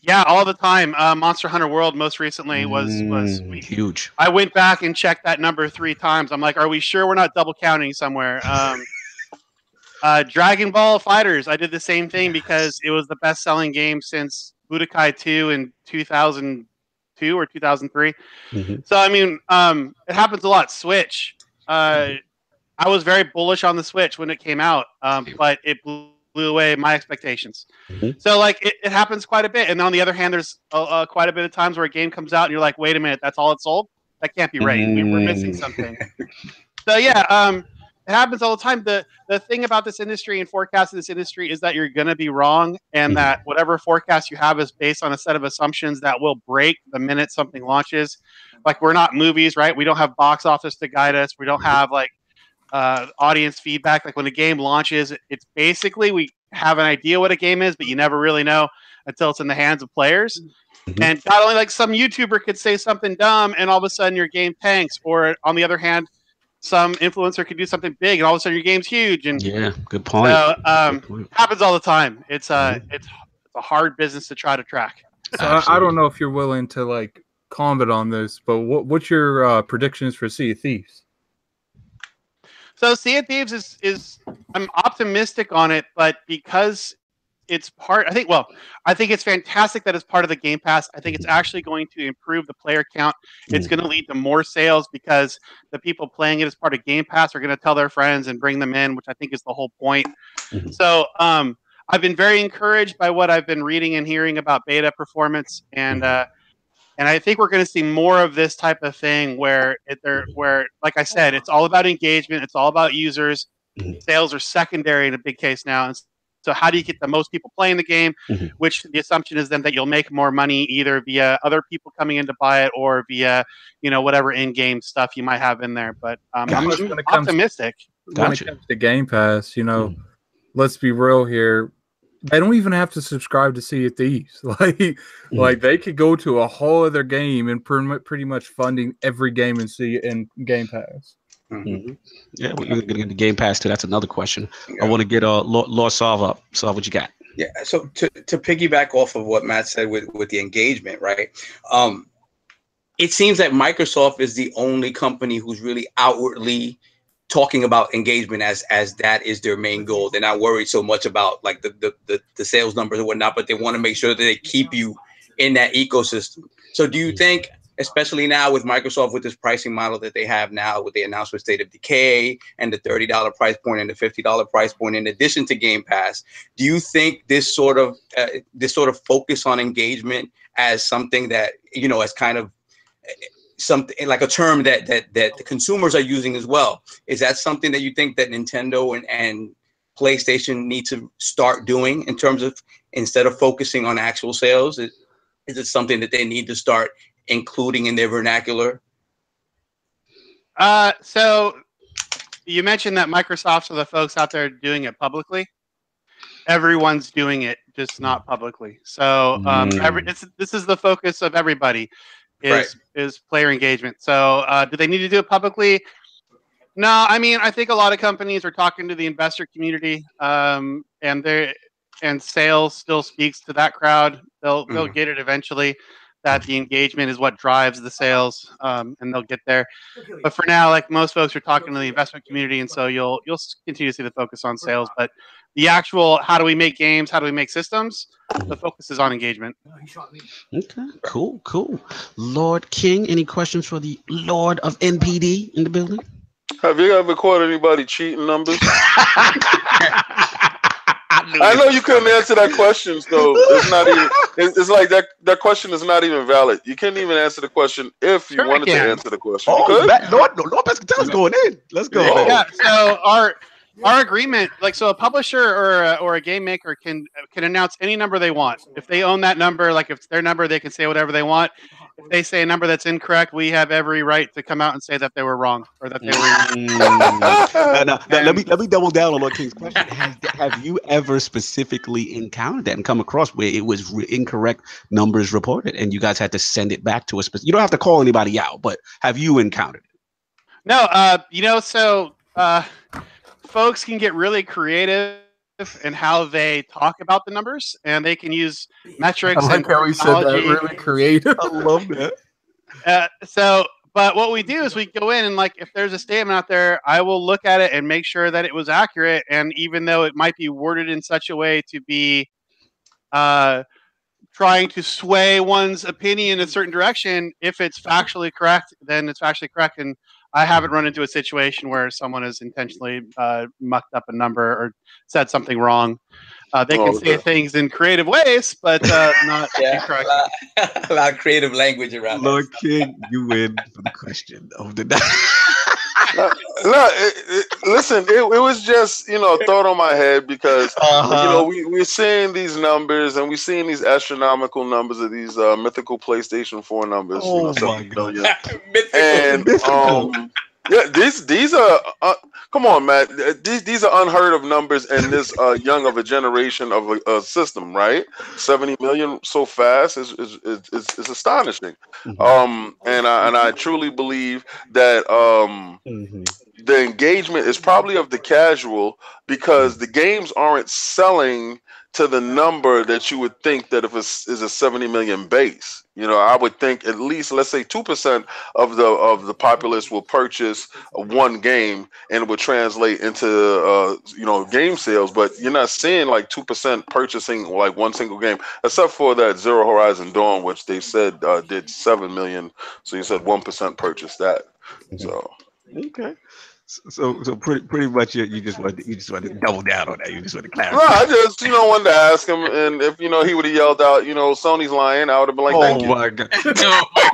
Yeah, all the time. Monster Hunter World most recently was huge. I went back and checked that number 3 times. I'm like, are we sure we're not double counting somewhere? Dragon Ball Fighters, I did the same thing because it was the best-selling game since Budokai 2 in 2002 or 2003. So, I mean, it happens a lot. Switch. I was very bullish on the Switch when it came out, but it blew away my expectations. So, like, it happens quite a bit. And on the other hand, there's quite a bit of times where a game comes out and you're like, wait a minute, that's all it sold? That can't be right. We're missing something. So, yeah, it happens all the time. The thing about this industry and forecasting this industry is that you're going to be wrong, and that whatever forecast you have is based on a set of assumptions that will break the minute something launches. Like, we're not movies, right? We don't have box office to guide us. We don't have audience feedback. Like, when a game launches, it's basically we have an idea what a game is, but you never really know until it's in the hands of players. And not only like some YouTuber could say something dumb and all of a sudden your game tanks, or on the other hand, some influencer could do something big and all of a sudden your game's huge. And yeah, good point. So, happens all the time. It's a hard business to try to track. So I don't know if you're willing to comment on this, but what's your predictions for Sea of Thieves? So Sea of Thieves is I'm optimistic on it, but because it's I think it's fantastic that it's part of the Game Pass. I think it's actually going to improve the player count. It's going to lead to more sales because the people playing it as part of Game Pass are going to tell their friends and bring them in, which I think is the whole point. So I've been very encouraged by what I've been reading and hearing about beta performance, and I think we're going to see more of this type of thing where, like I said, it's all about engagement. It's all about users. Sales are secondary in a big case now. And so how do you get the most people playing the game, which the assumption is then that you'll make more money either via other people coming in to buy it or via, whatever in-game stuff you might have in there. But I'm optimistic. When it comes to Game Pass, let's be real here. They don't even have to subscribe to Sea of Thieves. Like they could go to a whole other game and pretty much funding every game in Game Pass. Yeah, we're going to get the Game Pass too. That's another question. I want to get Lord Solve up. Solve, what you got? Yeah, so to piggyback off of what Matt said with the engagement, right? It seems that Microsoft is the only company who's really outwardly talking about engagement as that is their main goal. They're not worried so much about like the sales numbers and whatnot, but they want to make sure that they keep you in that ecosystem. So do you think, especially now with Microsoft, with this pricing model that they have now, with the announcement State of Decay and the $30 price point and the $50 price point, in addition to Game Pass, do you think this sort of focus on engagement as something that, as kind of something like a term that the consumers are using as well, is that something that you think that Nintendo and PlayStation need to start doing in terms of, instead of focusing on actual sales? Is it something that they need to start including in their vernacular? So you mentioned that Microsoft are the folks out there doing it publicly. Everyone's doing it, just not publicly. So this is the focus of everybody is player engagement. So do they need to do it publicly? No, I mean, I think a lot of companies are talking to the investor community, and sales still speaks to that crowd. They'll get it eventually. That the engagement is what drives the sales, and they'll get there. But for now, like most folks are talking to the investment community, and so you'll continue to see the focus on sales. But the actual how do we make games, how do we make systems, the focus is on engagement. Okay, cool. Lord King, any questions for the Lord of NPD in the building? Have you ever caught anybody cheating numbers? I know you couldn't answer that question, so it's not even. It's like that question is not even valid. You can't even answer the question if you wanted to answer the question. Lord Piscatella's going in. Let's go. Yeah. So our agreement, like, so a publisher or a game maker can announce any number they want. If they own that number, like if it's their number, they can say whatever they want. If they say a number that's incorrect, we have every right to come out and say that they were wrong or that they were. Now, let me double down on Lord King's question. Have you ever specifically encountered that and come across where it was incorrect numbers reported and you guys had to send it back to a specific? You don't have to call anybody out, but have you encountered it? No, so folks can get really creative in how they talk about the numbers, and they can use metrics. I like how he said that, really creative. I love that. But what we do is we go in and, like, if there's a statement out there, I will look at it and make sure that it was accurate. And even though it might be worded in such a way to be trying to sway one's opinion in a certain direction, if it's factually correct, then it's factually correct. And I haven't run into a situation where someone has intentionally mucked up a number or said something wrong. They can say things in creative ways, but not incorrect. A lot of creative language around. Lord King, you win for the question of the night. Listen, it was just, a thought on my head because, we're seeing these numbers and we're seeing these astronomical numbers of these mythical PlayStation 4 numbers. Oh, my God. And, these are, come on, Matt. These are unheard of numbers in this young of a generation of a system, right? 70 million so fast is astonishing. And I truly believe that the engagement is probably of the casual because the games aren't selling to the number that you would think that if it's a 70 million base. I would think at least, let's say 2% of the populace will purchase one game and it would translate into game sales, but you're not seeing like 2% purchasing like one single game, except for that Zero Horizon Dawn, which they said did 7 million. So you said 1% purchased that. So okay. So pretty much you just want to double down on that. You just want to clarify. No, I just wanted to ask him, and if he would have yelled out, Sony's lying, I would have been like, thank you. My God.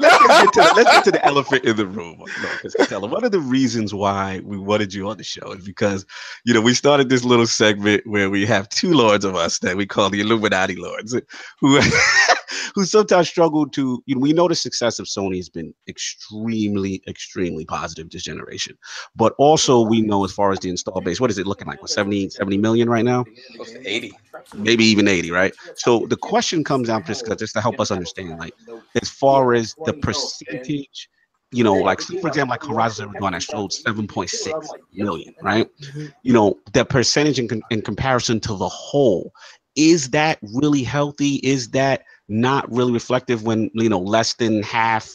Let's get to the elephant in the room. One of the reasons why we wanted you on the show is because we started this little segment where we have two lords of us that we call the Illuminati Lords, who sometimes struggle to. We know the success of Sony has been extremely, extremely positive this generation, but also we know as far as the install base, what is it looking like? 70 million right now? Close to 80. Maybe even 80, right? So the question comes out just to help us understand, like, as far as the percentage, like, for example, like Horizon Zero Dawn that showed 7.6 million, right? The percentage in comparison to the whole, is that really healthy? Is that not really reflective when, less than half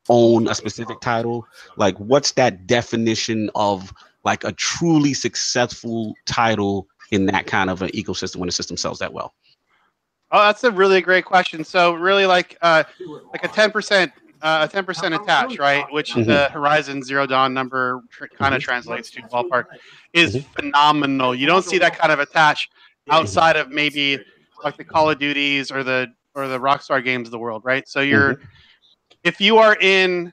own a specific title? Like, what's that definition of like a truly successful title in that kind of an ecosystem when the system sells that well? Oh, that's a really great question. So really like a 10% attach, right? Which the Horizon Zero Dawn number kind of translates to ballpark is phenomenal. You don't see that kind of attach outside of maybe like the Call of Duties or the Rockstar games of the world, right? So if you are in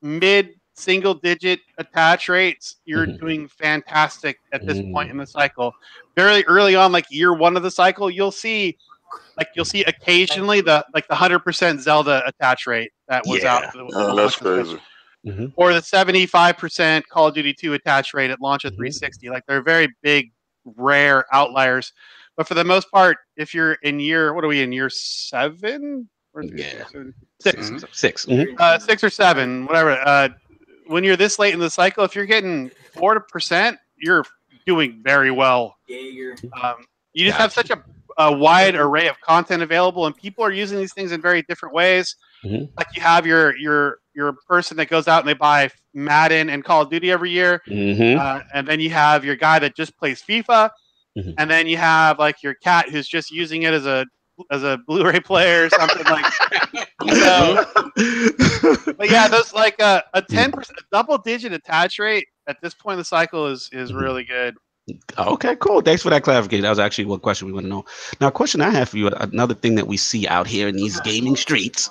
mid single digit attach rates, you're doing fantastic at this point in the cycle. Very early on, like year one of the cycle, you'll see occasionally the 100% Zelda attach rate that was out. That's crazy. Or the 75% Call of Duty 2 attach rate at launch of 360. Like, they're very big, rare outliers. But for the most part, if you're in year 7? Six. 6 or 7, whatever. When you're this late in the cycle, if you're getting 4%, you're doing very well. You just have such a wide array of content available, and people are using these things in very different ways. Like, you have your person that goes out and they buy Madden and Call of Duty every year, and then you have your guy that just plays FIFA, and then you have like your cat who's just using it as a Blu-ray player or something like. But yeah, those like a 10% double-digit attach rate at this point in the cycle is really good. Okay, cool. Thanks for that clarification. That was actually what question we want to know. Now, a question I have for you, another thing that we see out here in these gaming streets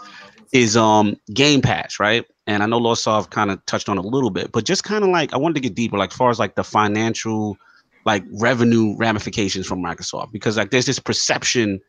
is Game Pass, right? And I know Losov kind of touched on it a little bit, but just kind of like I wanted to get deeper, like as far as like the financial like revenue ramifications from Microsoft, because like there's this perception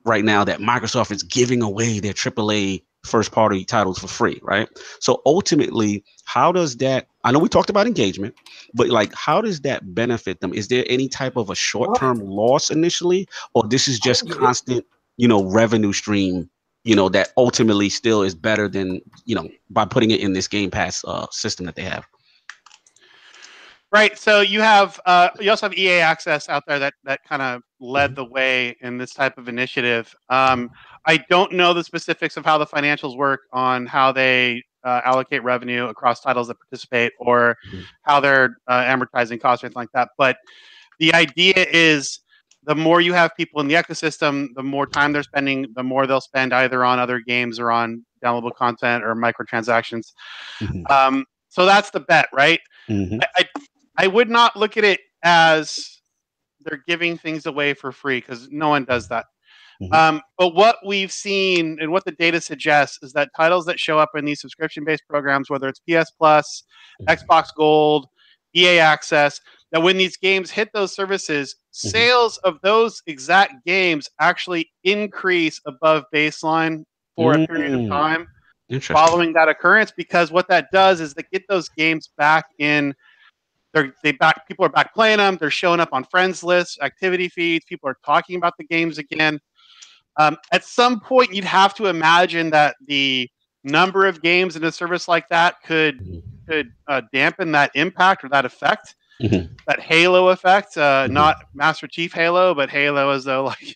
right now that Microsoft is giving away their AAA first party titles for free, right? So ultimately, how does that, I know we talked about engagement, but like how does that benefit them? Is there any type of a short-term loss initially, or this is just constant, revenue stream, that ultimately still is better than, by putting it in this Game Pass system that they have? Right. So you also have EA Access out there that kind of led the way in this type of initiative. I don't know the specifics of how the financials work on how they allocate revenue across titles that participate or how they're amortizing costs or anything like that. But the idea is the more you have people in the ecosystem, the more time they're spending, the more they'll spend either on other games or on downloadable content or microtransactions. So that's the bet, right? I would not look at it as they're giving things away for free because no one does that. But what we've seen and what the data suggests is that titles that show up in these subscription-based programs, whether it's PS Plus, Xbox Gold, EA Access, that when these games hit those services, sales of those exact games actually increase above baseline for a period of time following that occurrence, because what that does is they get those games back in. People are back playing them. They're showing up on friends lists, activity feeds. People are talking about the games again. At some point, you'd have to imagine that the number of games in a service like that could dampen that impact or that effect, that halo effect. Not Master Chief Halo, but Halo as though like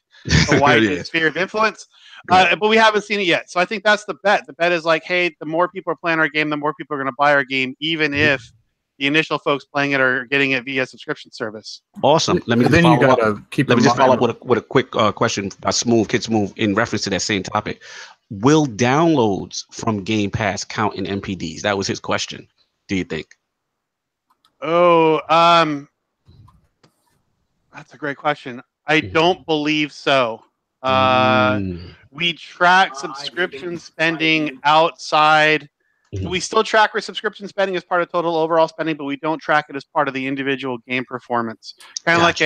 a wide sphere of influence. But we haven't seen it yet. So I think that's the bet. The bet is like, hey, the more people are playing our game, the more people are going to buy our game, even if the initial folks playing it are getting it via subscription service. Awesome. Let me Then you gotta keep. Let me just follow up with a quick question by Kid Smooth in reference to that same topic. Will downloads from Game Pass count in NPDs? That was his question. Do you think? Oh, that's a great question. I don't believe so. We track subscription spending outside. We still track our subscription spending as part of total overall spending, but we don't track it as part of the individual game performance. Kind of like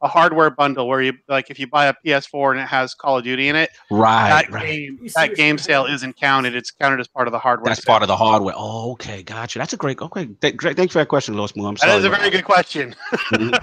a hardware bundle where you like if you buy a PS4 and it has Call of Duty in it, that game sale isn't counted. It's counted as part of the hardware. That's part of the hardware. Oh, okay, gotcha. That's a great. Thank you for that question, Lord Smooth. I'm sorry. That is a very good question.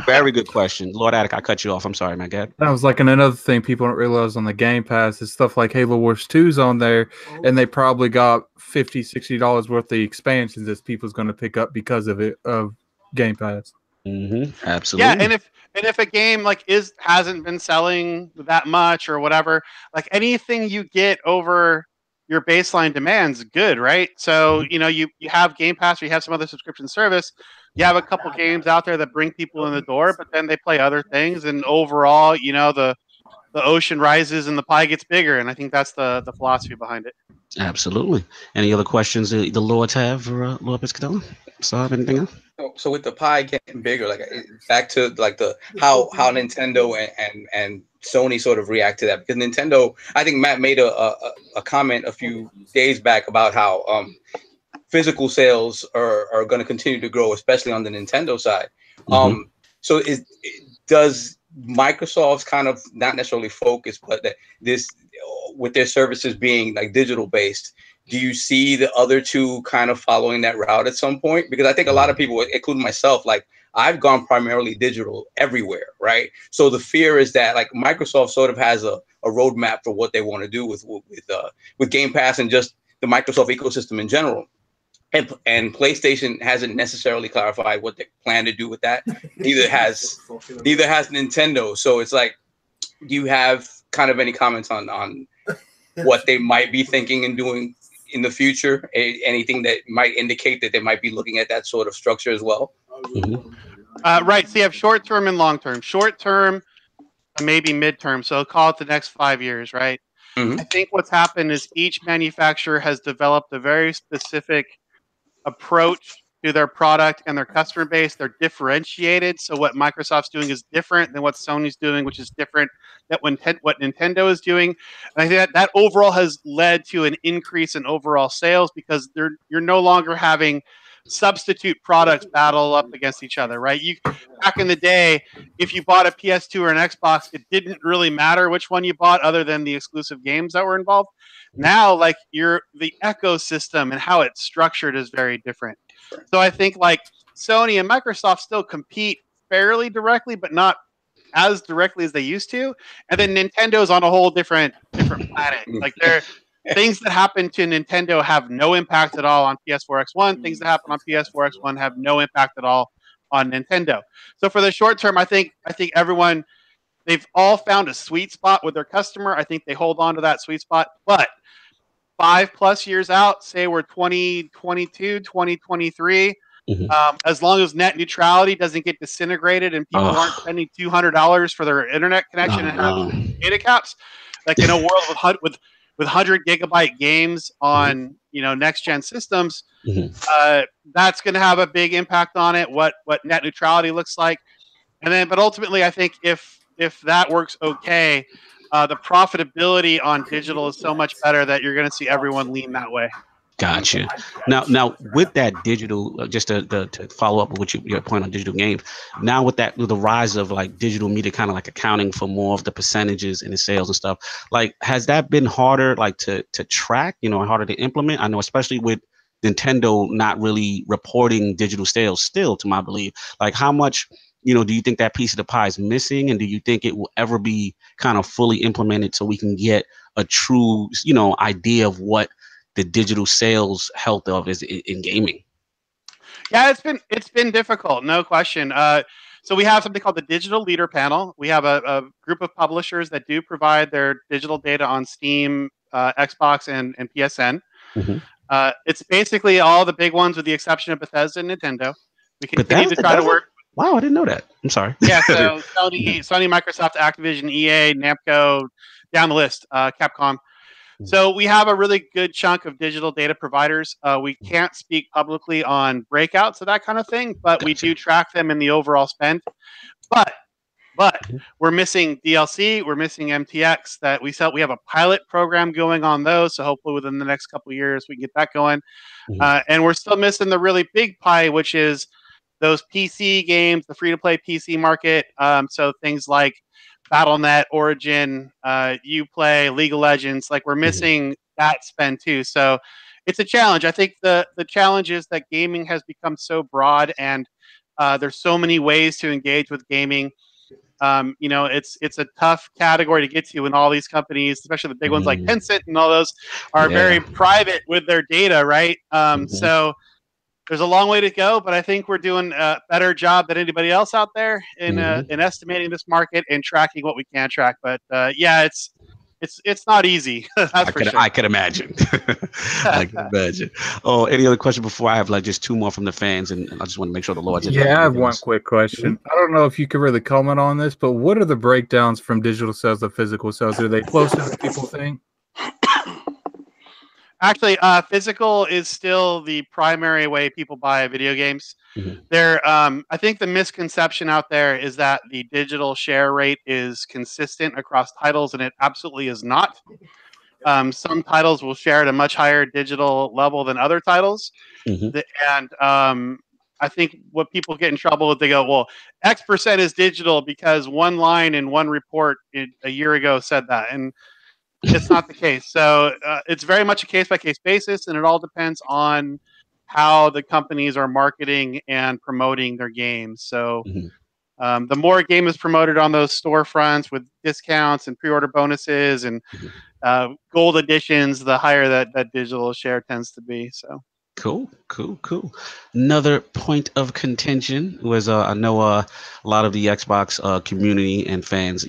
Very good question, Lord Addict. I cut you off. I'm sorry, man. God. That was like another thing people don't realize on the Game Pass is stuff like Halo Wars 2's on there, and they probably got $50-$60 worth of expansions that people's going to pick up because of it of Game Pass. Absolutely. Yeah, and if a game like hasn't been selling that much or whatever, like anything you get over your baseline demand's good, right? So you have Game Pass or you have some other subscription service. You have a couple games out there that bring people in the door, but then they play other things, and overall, the ocean rises and the pie gets bigger, and I think that's the philosophy behind it. Absolutely. Any other questions the Lords have for Lord Piscatella? Saab, anything else? So with the pie getting bigger, like back to like the how Nintendo and Sony sort of react to that, because Nintendo, I think Matt made a comment a few days back about how physical sales are going to continue to grow, especially on the Nintendo side. So does Microsoft's kind of not necessarily focus, but that this with their services being like digital based, do you see the other two kind of following that route at some point? Because I think a lot of people, including myself, like I've gone primarily digital everywhere, right? So the fear is that like Microsoft sort of has a roadmap for what they want to do with Game Pass and just the Microsoft ecosystem in general. And PlayStation hasn't necessarily clarified what they plan to do with that. Neither has Nintendo. So it's like, do you have kind of any comments on what they might be thinking and doing in the future? Anything that might indicate that they might be looking at that sort of structure as well? Right. So you have short term and long term. Short term, maybe midterm. So call it the next 5 years, right? I think what's happened is each manufacturer has developed a very specific approach to their product and their customer base. They're differentiated. So what Microsoft's doing is different than what Sony's doing, which is different than what Nintendo is doing. And I think that overall has led to an increase in overall sales because you're no longer having substitute products battle up against each other, right? Back in the day, if you bought a PS2 or an Xbox, it didn't really matter which one you bought other than the exclusive games that were involved. Now, like the ecosystem and how it's structured is very different. So I think like Sony and Microsoft still compete fairly directly, but not as directly as they used to. And then Nintendo's on a whole different planet. Like things that happen to Nintendo have no impact at all on PS4 X1. Things that happen on PS4 X1 have no impact at all on Nintendo. So for the short term, I think everyone, they've all found a sweet spot with their customer. I think they hold on to that sweet spot. But 5+ years out, say we're 2022, 2023, as long as net neutrality doesn't get disintegrated and people aren't spending $200 for their internet connection and have data caps, like in a world with 100 gigabyte games on next gen systems, that's going to have a big impact on it. What net neutrality looks like, but ultimately, I think if that works okay, the profitability on digital is so much better that you're going to see everyone lean that way. Gotcha. Now with that digital, just to follow up with your point on digital games, now with the rise of like digital media, kind of like accounting for more of the percentages in the sales and stuff, like has that been harder like to track, and harder to implement? I know especially with Nintendo not really reporting digital sales still, to my belief. Like how much, do you think that piece of the pie is missing, and do you think it will ever be kind of fully implemented so we can get a true, idea of what the digital sales health of is in gaming? Yeah, it's been difficult, no question. So we have something called the Digital Leader Panel. We have a group of publishers that do provide their digital data on Steam, Xbox, and PSN. It's basically all the big ones with the exception of Bethesda and Nintendo. We continue to try to work. Wow, I didn't know that. I'm sorry. Yeah, so Sony, Microsoft, Activision, EA, Namco, down the list, Capcom. So we have a really good chunk of digital data providers. We can't speak publicly on breakouts of that kind of thing, but we do track them in the overall spend. But we're missing DLC, we're missing MTX that we have a pilot program going on those. So hopefully within the next couple of years, we can get that going. And we're still missing the really big pie, which is those PC games, the free-to-play PC market. So things like Battle.net, Origin, Uplay, League of Legends, like we're missing that spend too. So it's a challenge. I think the challenge is that gaming has become so broad and there's so many ways to engage with gaming. It's a tough category to get to, and all these companies, especially the big ones like Tencent and all those, are very private with their data, right? So there's a long way to go, but I think we're doing a better job than anybody else out there in estimating this market and tracking what we can track. But it's not easy. That's for sure. I could imagine. I can imagine. Oh, any other question before I have like just two more from the fans, and I just want to make sure the Lord's. Yeah, I have one quick question. I don't know if you could really comment on this, but what are the breakdowns from digital sales to physical sales? Are they closer than people think? Actually, physical is still the primary way people buy video games. I think the misconception out there is that the digital share rate is consistent across titles, and it absolutely is not. Some titles will share at a much higher digital level than other titles. And I think what people get in trouble with, they go, well, X% is digital because one line in one report a year ago said that. And it's not the case. So it's very much a case-by-case basis, and it all depends on how the companies are marketing and promoting their games. So the more a game is promoted on those storefronts with discounts and pre-order bonuses and gold editions, the higher that digital share tends to be. So Cool. Another point of contention was I know a lot of the Xbox community and fans.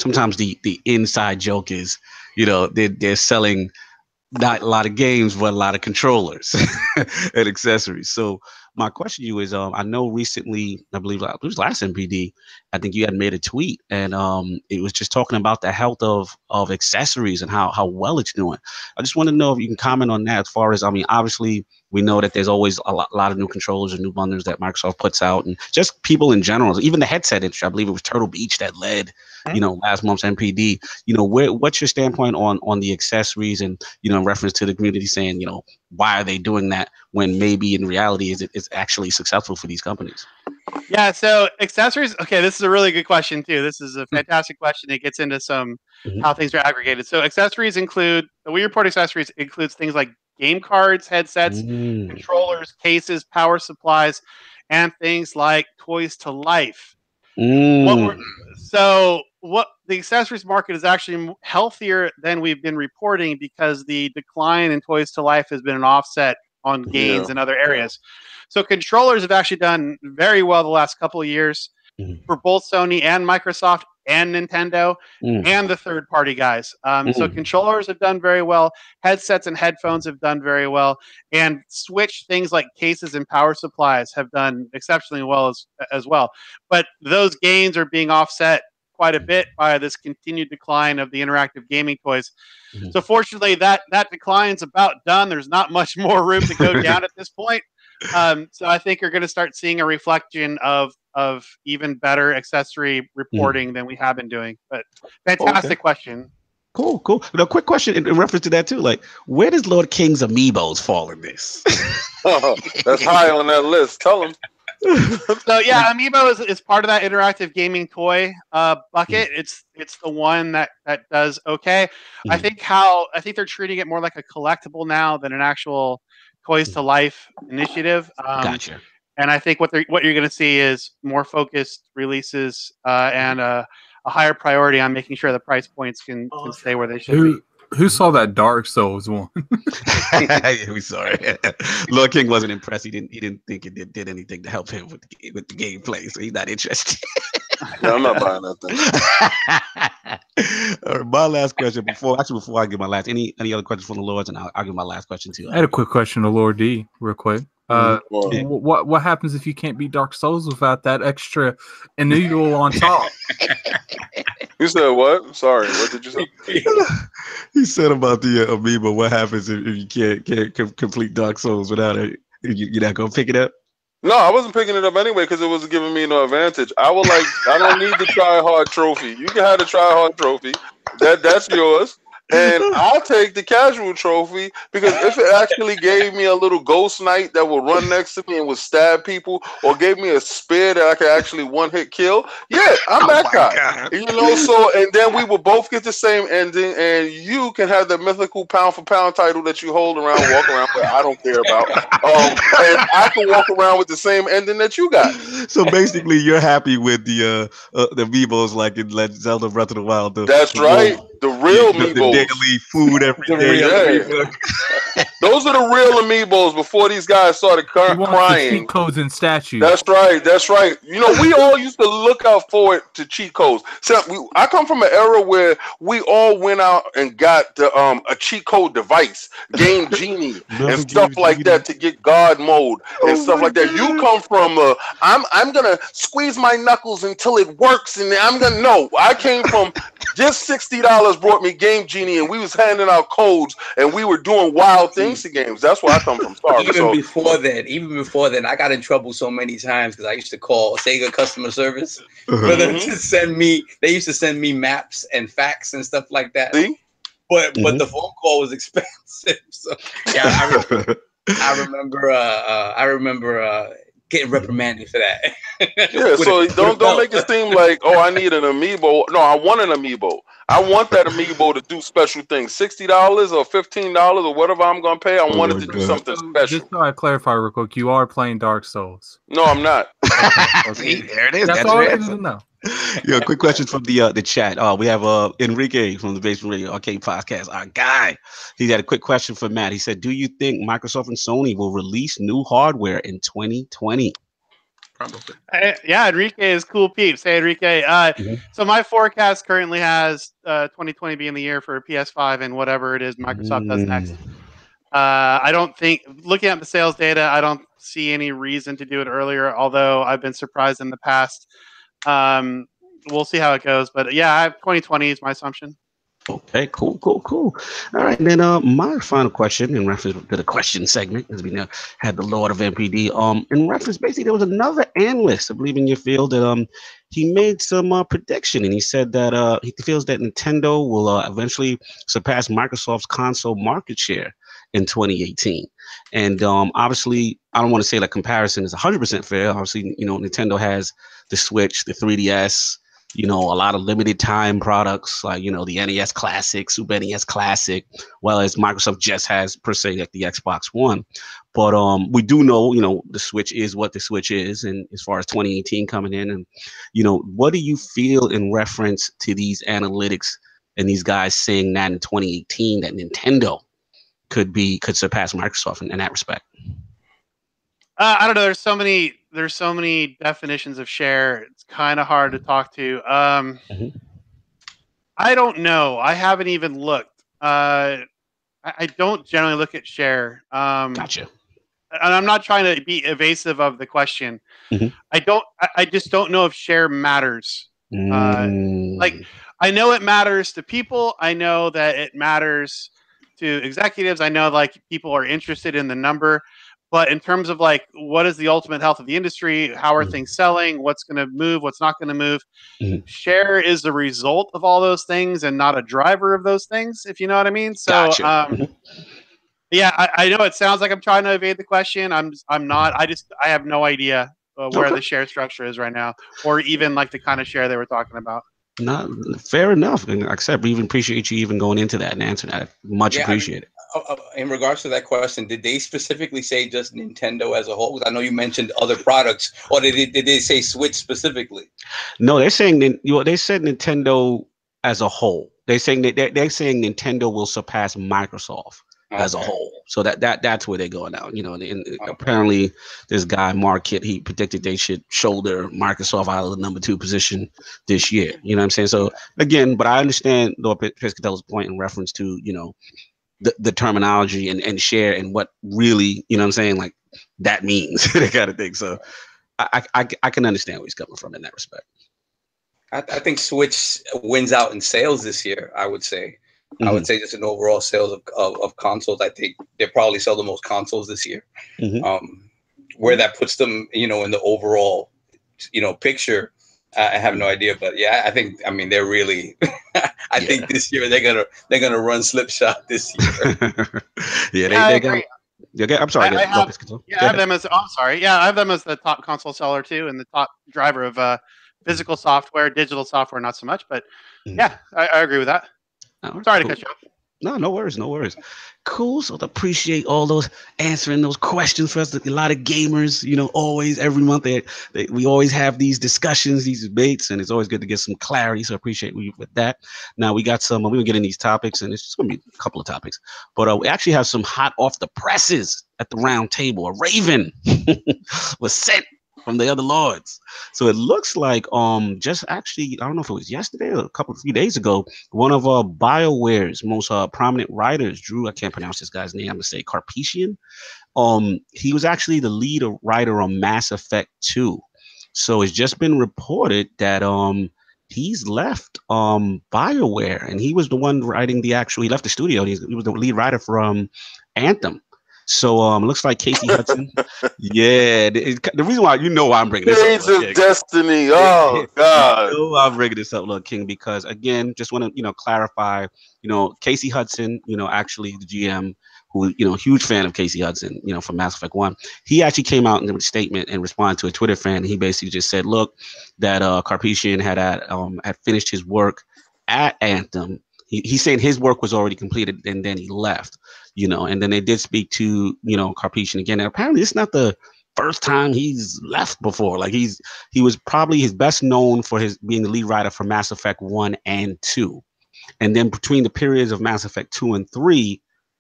Sometimes the inside joke is, they're selling not a lot of games, but a lot of controllers and accessories. So my question to you is, I know recently, I believe it was last NPD, I think you had made a tweet, and it was just talking about the health of accessories and how well it's doing. I just want to know if you can comment on that. As far as, I mean, obviously we know that there's always a lot of new controllers and new bundles that Microsoft puts out, and just people in general, even the headset industry. I believe it was Turtle Beach that led, last month's NPD. What's your standpoint on the accessories, and in reference to the community saying, why are they doing that when maybe in reality it's actually successful for these companies? Yeah, so accessories. Okay, this is a really good question too. This is a fantastic question. It gets into some how things are aggregated. So accessories include the We Report accessories includes things like game cards, headsets, controllers, cases, power supplies, and things like toys to life. What the accessories market is actually healthier than we've been reporting because the decline in toys to life has been an offset on gains in other areas. So controllers have actually done very well the last couple of years for both Sony and Microsoft and Nintendo and the third-party guys. So controllers have done very well. Headsets and headphones have done very well. And Switch, things like cases and power supplies have done exceptionally well as well. But those gains are being offset quite a bit by this continued decline of the interactive gaming toys. So fortunately, that decline's about done. There's not much more room to go down at this point. So I think you're going to start seeing a reflection of even better accessory reporting than we have been doing. But fantastic question. Cool. Quick question in reference to that too. Like, where does Lord King's amiibos fall in this? That's high on that list. Tell him. So yeah, Amiibo is part of that interactive gaming toy bucket. It's the one that does okay. I think they're treating it more like a collectible now than an actual Toys to Life initiative. Gotcha. And I think what you're going to see is more focused releases and a higher priority on making sure the price points can stay where they should be. Who saw that Dark Souls one? We saw it. Lord King wasn't impressed. He didn't think it did anything to help him with the gameplay, so he's not interested. Yeah, I'm not buying that thing. All right, my last question before I give my last any other questions from the Lords, and I'll give my last question too. I had a quick question to Lord D, real quick. What happens if you can't beat Dark Souls without that extra inaugural on top? You said what? Sorry, what did you say? He said about the Amiibo. What happens if you can't complete Dark Souls without it? You're not gonna pick it up? No, I wasn't picking it up anyway because it wasn't giving me no advantage. I don't need the try hard trophy. You can have the try hard trophy. That's yours. And I'll take the casual trophy because if it actually gave me a little ghost knight that would run next to me and would stab people, or gave me a spear that I could actually one-hit kill, yeah, I'm that guy. God. So and then we will both get the same ending, and you can have the mythical pound-for-pound title that you walk around with. I don't care about. And I can walk around with the same ending that you got. So basically, you're happy with the Amiibos like in Zelda Breath of the Wild. That's right. The real Amiibos. Daily food every day. Those are the real Amiibos before these guys started crying. Cheat codes and statues. That's right. We all used to look out forward to cheat codes. So I come from an era where we all went out and got a cheat code device, Game Genie, and stuff like that to get God mode and stuff like that. You come from I'm gonna squeeze my knuckles until it works, and I came from just $60 brought me Game Genie, and we was handing out codes, and we were doing wild things to games. That's where I come from. Sorry. Even before then, I got in trouble so many times because I used to call Sega customer service for them to send me. They used to send me maps and facts and stuff like that. See? But the phone call was expensive. So yeah, I remember getting reprimanded for that. Yeah, so don't make it seem like, I need an Amiibo. No, I want an Amiibo. I want that Amiibo to do special things. $60 or $15 or whatever I'm gonna pay. I want it to do something special. Just so I clarify real quick, you are playing Dark Souls. No, I'm not. See, there it is. That's all I need to know. Yeah, quick question from the chat. We have Enrique from the Basement Radio Arcade Podcast, our guy. He had a quick question for Matt. He said, do you think Microsoft and Sony will release new hardware in 2020? Probably. Yeah, Enrique is cool peeps. Hey, Enrique. So my forecast currently has 2020 being the year for PS5 and whatever it is Microsoft does next. I don't think, looking at the sales data, I don't see any reason to do it earlier, although I've been surprised in the past. We'll see how it goes. But yeah, 2020 is my assumption. Okay, cool. All right, and then my final question in reference to the question segment, as we now had the Lord of NPD. In reference, basically, there was another analyst, I believe, in your field that he made some prediction, and he said that he feels that Nintendo will eventually surpass Microsoft's console market share in 2018. And obviously, I don't want to say that comparison is 100% fair. Obviously, Nintendo has the Switch, the 3DS. A lot of limited time products like, the NES Classic, Super NES Classic, well as Microsoft just has per se like the Xbox One. But we do know, the Switch is what the Switch is. And as far as 2018 coming in, and, what do you feel in reference to these analytics and these guys saying that in 2018 that Nintendo could surpass Microsoft in that respect? I don't know. There's so many definitions of share. It's kind of hard to talk to. I don't know. I haven't even looked. I don't generally look at share. Gotcha. And I'm not trying to be evasive of the question. I just don't know if share matters. Like, I know it matters to people. I know that it matters to executives. I know like people are interested in the number. But in terms of like, what is the ultimate health of the industry? How are things selling? What's going to move? What's not going to move? Share is the result of all those things and not a driver of those things, if you know what I mean. So, Gotcha. Yeah, I know it sounds like I'm trying to evade the question. I'm not. I have no idea where the share structure is right now, or even like the kind of share they were talking about. Not fair enough. And like I said, we even appreciate you even going into that and answering that. Much appreciated. In regards to that question, did they specifically say just Nintendo as a whole? Because I know you mentioned other products, or did they say Switch specifically? No, they're saying they said Nintendo as a whole. They're saying Nintendo will surpass Microsoft as a whole. So that's where they're going now. Apparently this guy Mark Kitt, he predicted they should shoulder Microsoft out of the number 2 position this year. You know what I'm saying? So again, but I understand Lord Piscatella's point in reference to the terminology and share and what really like that means, that kind of thing. So I can understand where he's coming from in that respect. I think Switch wins out in sales this year. I would say. I would say just in overall sales of consoles. I think they probably sell the most consoles this year. Where that puts them, in the overall, picture, I have no idea. But yeah, I mean, they're really. I think this year they're gonna run slipshod this year. They got. I'm sorry. I have them as. I'm sorry. Yeah, I have them as the top console seller too, and the top driver of physical software, digital software, not so much. But yeah, I agree with that. Sorry to cut you off. No worries. Cool. So I appreciate all those answering those questions for us. A lot of gamers, always every month we always have these discussions, these debates, and it's always good to get some clarity. So I appreciate you with that. Now we got some. We're gonna get in these topics, and it's just gonna be a couple of topics. But we actually have some hot off the presses at the round table. A raven was sent from the other lords. So it looks like just actually, I don't know if it was yesterday or a few days ago, one of BioWare's most prominent writers, Drew, I can't pronounce this guy's name, I'm gonna say Carpetian. He was actually the lead writer on Mass Effect 2. So it's just been reported that he's left BioWare, and he was the one writing he left the studio. He was the lead writer for Anthem. So it looks like Casey Hudson. Yeah, the reason why why I'm bringing this Shades up. of Destiny. Oh God. I'm bringing this up, Lord King, because again, just want to clarify. Casey Hudson. Actually the GM, who huge fan of Casey Hudson. From Mass Effect 1. He actually came out in a statement and responded to a Twitter fan. He basically just said, look, that Carpetian had finished his work at Anthem. He's saying his work was already completed, and then he left. And then they did speak to, Carpetian again. And apparently it's not the first time he's left before. Like he was probably his best known for his being the lead writer for Mass Effect 1 and 2. And then between the periods of Mass Effect 2 and 3,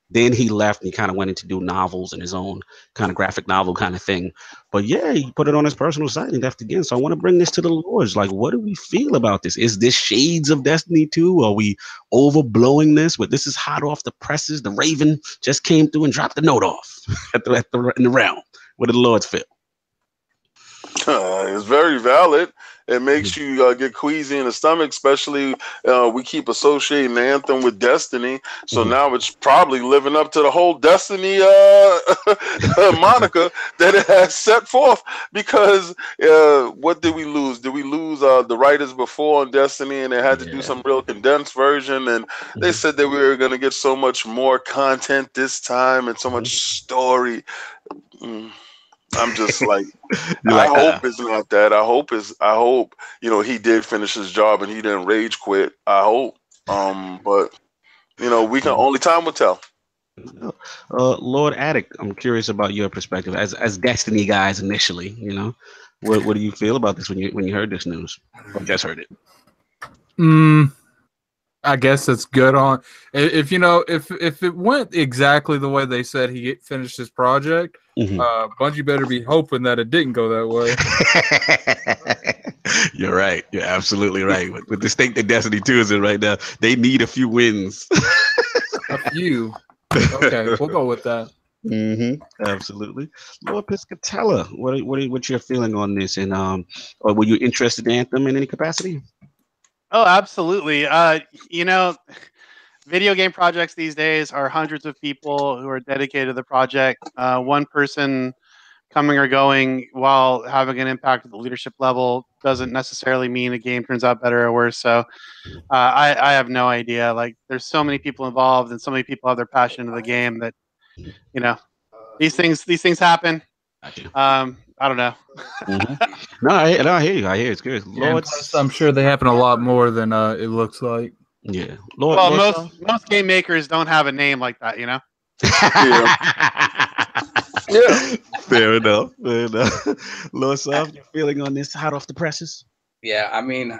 then he left and he kind of went into do novels and his own kind of graphic novel kind of thing. But yeah, he put it on his personal site and left again. So I want to bring this to the Lords. Like, what do we feel about this? Is this Shades of Destiny 2? Are we overblowing this? But this is hot off the presses. The Raven just came through and dropped the note off in the realm. What do the Lords feel? It's very valid. It makes you get queasy in the stomach, especially we keep associating Anthem with Destiny. So now it's probably living up to the whole Destiny moniker that it has set forth. Because what did we lose? Did we lose the writers before on Destiny, and they had to do some real condensed version? And they said that we were going to get so much more content this time and so much story. I'm just like, I hope it's not that. I hope he did finish his job and he didn't rage quit. I hope. But we can only time will tell. Lord Addict, I'm curious about your perspective as Destiny guys initially. What do you feel about this when you heard this news or just heard it? I guess it's good on if it went exactly the way they said he finished his project. Bungie better be hoping that it didn't go that way. You're right. You're absolutely right. With the state that Destiny 2 is in right now, they need a few wins. A few. Okay, we'll go with that. Absolutely. Lord Piscatella, what's your feeling on this? And or were you interested in Anthem in any capacity? Oh, absolutely. Video game projects these days are hundreds of people who are dedicated to the project. One person coming or going while having an impact at the leadership level doesn't necessarily mean a game turns out better or worse. So I have no idea. Like, there's so many people involved and so many people have their passion in the game that, these things happen. I don't know. No, I hear you. I hear it's good. Lord, I'm sure they happen a lot more than it looks like. Yeah. Most game makers don't have a name like that, Yeah. Fair enough. Lord Soft, your feeling on this hot off the presses? Yeah, I mean,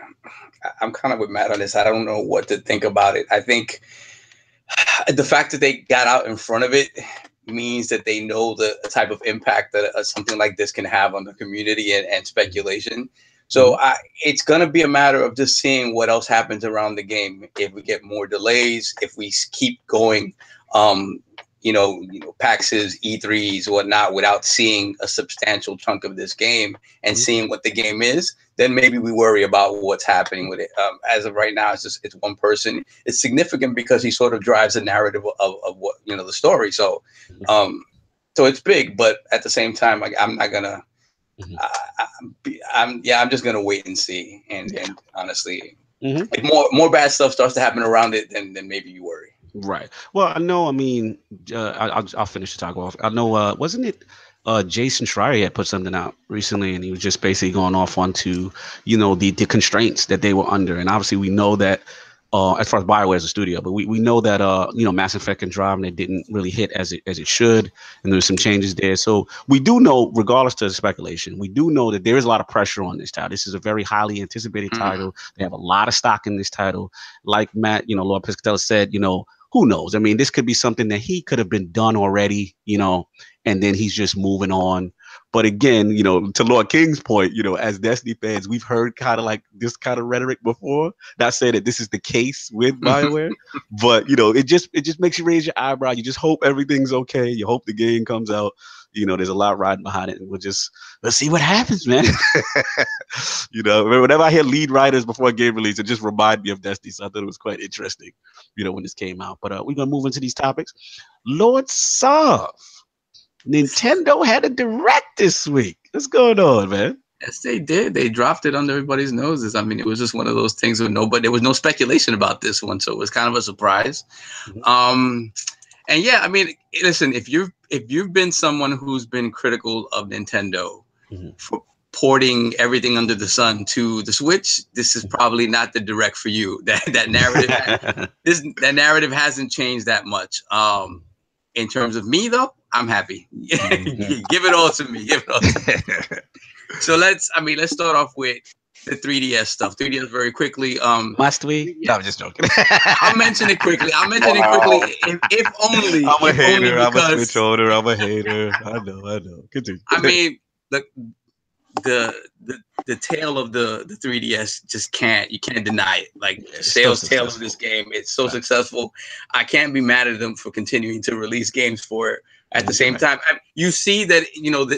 I'm kind of with Matt on this. I don't know what to think about it. I think the fact that they got out in front of it means that they know the type of impact that something like this can have on the community and speculation. So it's going to be a matter of just seeing what else happens around the game. If we get more delays, if we keep going, PAXs, E3s, whatnot, without seeing a substantial chunk of this game and seeing what the game is, then maybe we worry about what's happening with it. As of right now, it's one person. It's significant because he sort of drives the narrative of what, the story. So, so it's big, but at the same time, like, I'm not gonna. I'm just gonna wait and see. And honestly, if more bad stuff starts to happen around it, then maybe you worry. Right. Well, I know. I mean, I'll finish the talk off. I know. Wasn't it Jason Schreier had put something out recently, and he was just basically going off onto the constraints that they were under, and obviously we know that. As far as BioWare as a studio, but we know that Mass Effect and Drive, and it didn't really hit as it should, and there's some changes there. So we do know, regardless to the speculation, we do know that there is a lot of pressure on this title. This is a very highly anticipated title. They have a lot of stock in this title. Like Matt, Lord Piscatella said, who knows? I mean, this could be something that he could have been done already, and then he's just moving on. But again, to Lord King's point, as Destiny fans, we've heard kind of like this kind of rhetoric before. Not saying that this is the case with BioWare, but it just makes you raise your eyebrow. You just hope everything's okay. You hope the game comes out. There's a lot riding behind it, and let's see what happens, man. Whenever I hear lead writers before a game release, it just reminds me of Destiny. So I thought it was quite interesting, when this came out. But we're gonna move into these topics. Lord Sov. Nintendo had a direct this week. What's going on, man? Yes, they did. They dropped it under everybody's noses. I mean, it was just one of those things where there was no speculation about this one, so it was kind of a surprise. And yeah, I mean, listen, if you've been someone who's been critical of Nintendo for porting everything under the sun to the Switch, this is probably not the direct for you. That narrative, that narrative hasn't changed that much. In terms of me, though, I'm happy. Give it all to me. So let's start off with the 3DS stuff. 3DS very quickly. Must we? No, I'm just joking. I'll mention it quickly. If only. I'm a hater. I'm a switch holder. I'm a hater. I know. Continue. I mean, look, the tale of the 3DS just you can't deny it. Like It's sales so tale of this game, it's so successful. I can't be mad at them for continuing to release games for it. At the same time, you see that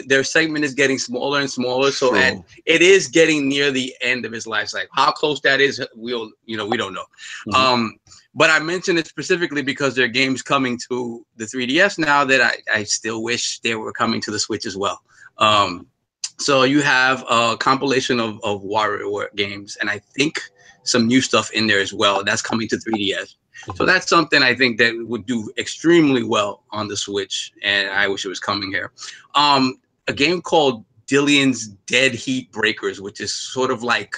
their segment is getting smaller and smaller, so it is getting near the end of its life cycle. How close that is, we don't know. But I mentioned it specifically because there are games coming to the 3DS now that I still wish they were coming to the Switch as well. So you have a compilation of WarioWare games, and I think some new stuff in there as well. That's coming to 3DS. So that's something I think that would do extremely well on the Switch, and I wish it was coming here. A game called Dillion's Dead Heat Breakers, which is sort of like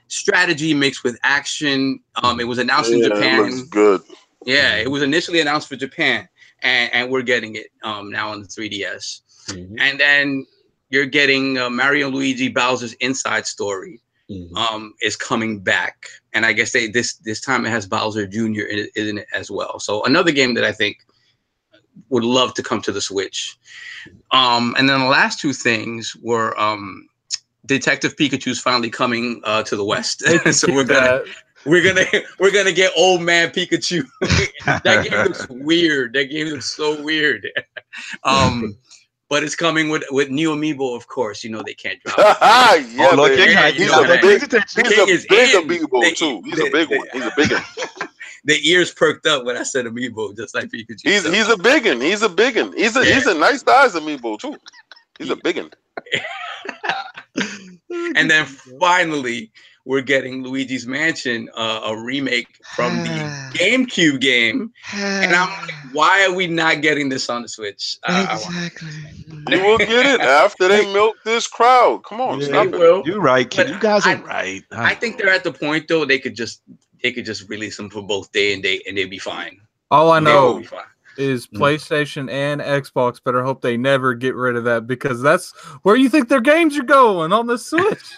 strategy mixed with action. It was announced in Japan. It looks good. Yeah, it was initially announced for Japan, and we're getting it now on the 3DS. And then you're getting Mario and Luigi Bowser's Inside Story. Is coming back, and I guess this time it has Bowser Jr. in it as well. So another game that I think would love to come to the Switch. And then the last two things were Detective Pikachu's finally coming to the West. So we're gonna get old man Pikachu. That game looks weird. That game looks so weird. But it's coming with new amiibo, of course. They can't drop it. Yeah, Lord he's a big amiibo too. He's a big one. He's a big one. The ears perked up when I said amiibo, just like Pikachu. He's a big one. He's a big one. He's a nice size amiibo too. He's a big one. And then finally, we're getting Luigi's Mansion, a remake from the GameCube game. And I'm like, why are we not getting this on the Switch? Exactly. You will get it after they milk this crowd. Come on, stop it. You're right, kid. You guys are right. I think they're at the point though they could just release them for both day and date, and they'd be fine. All I know is PlayStation and Xbox better hope they never get rid of that, because that's where you think their games are going, on the Switch.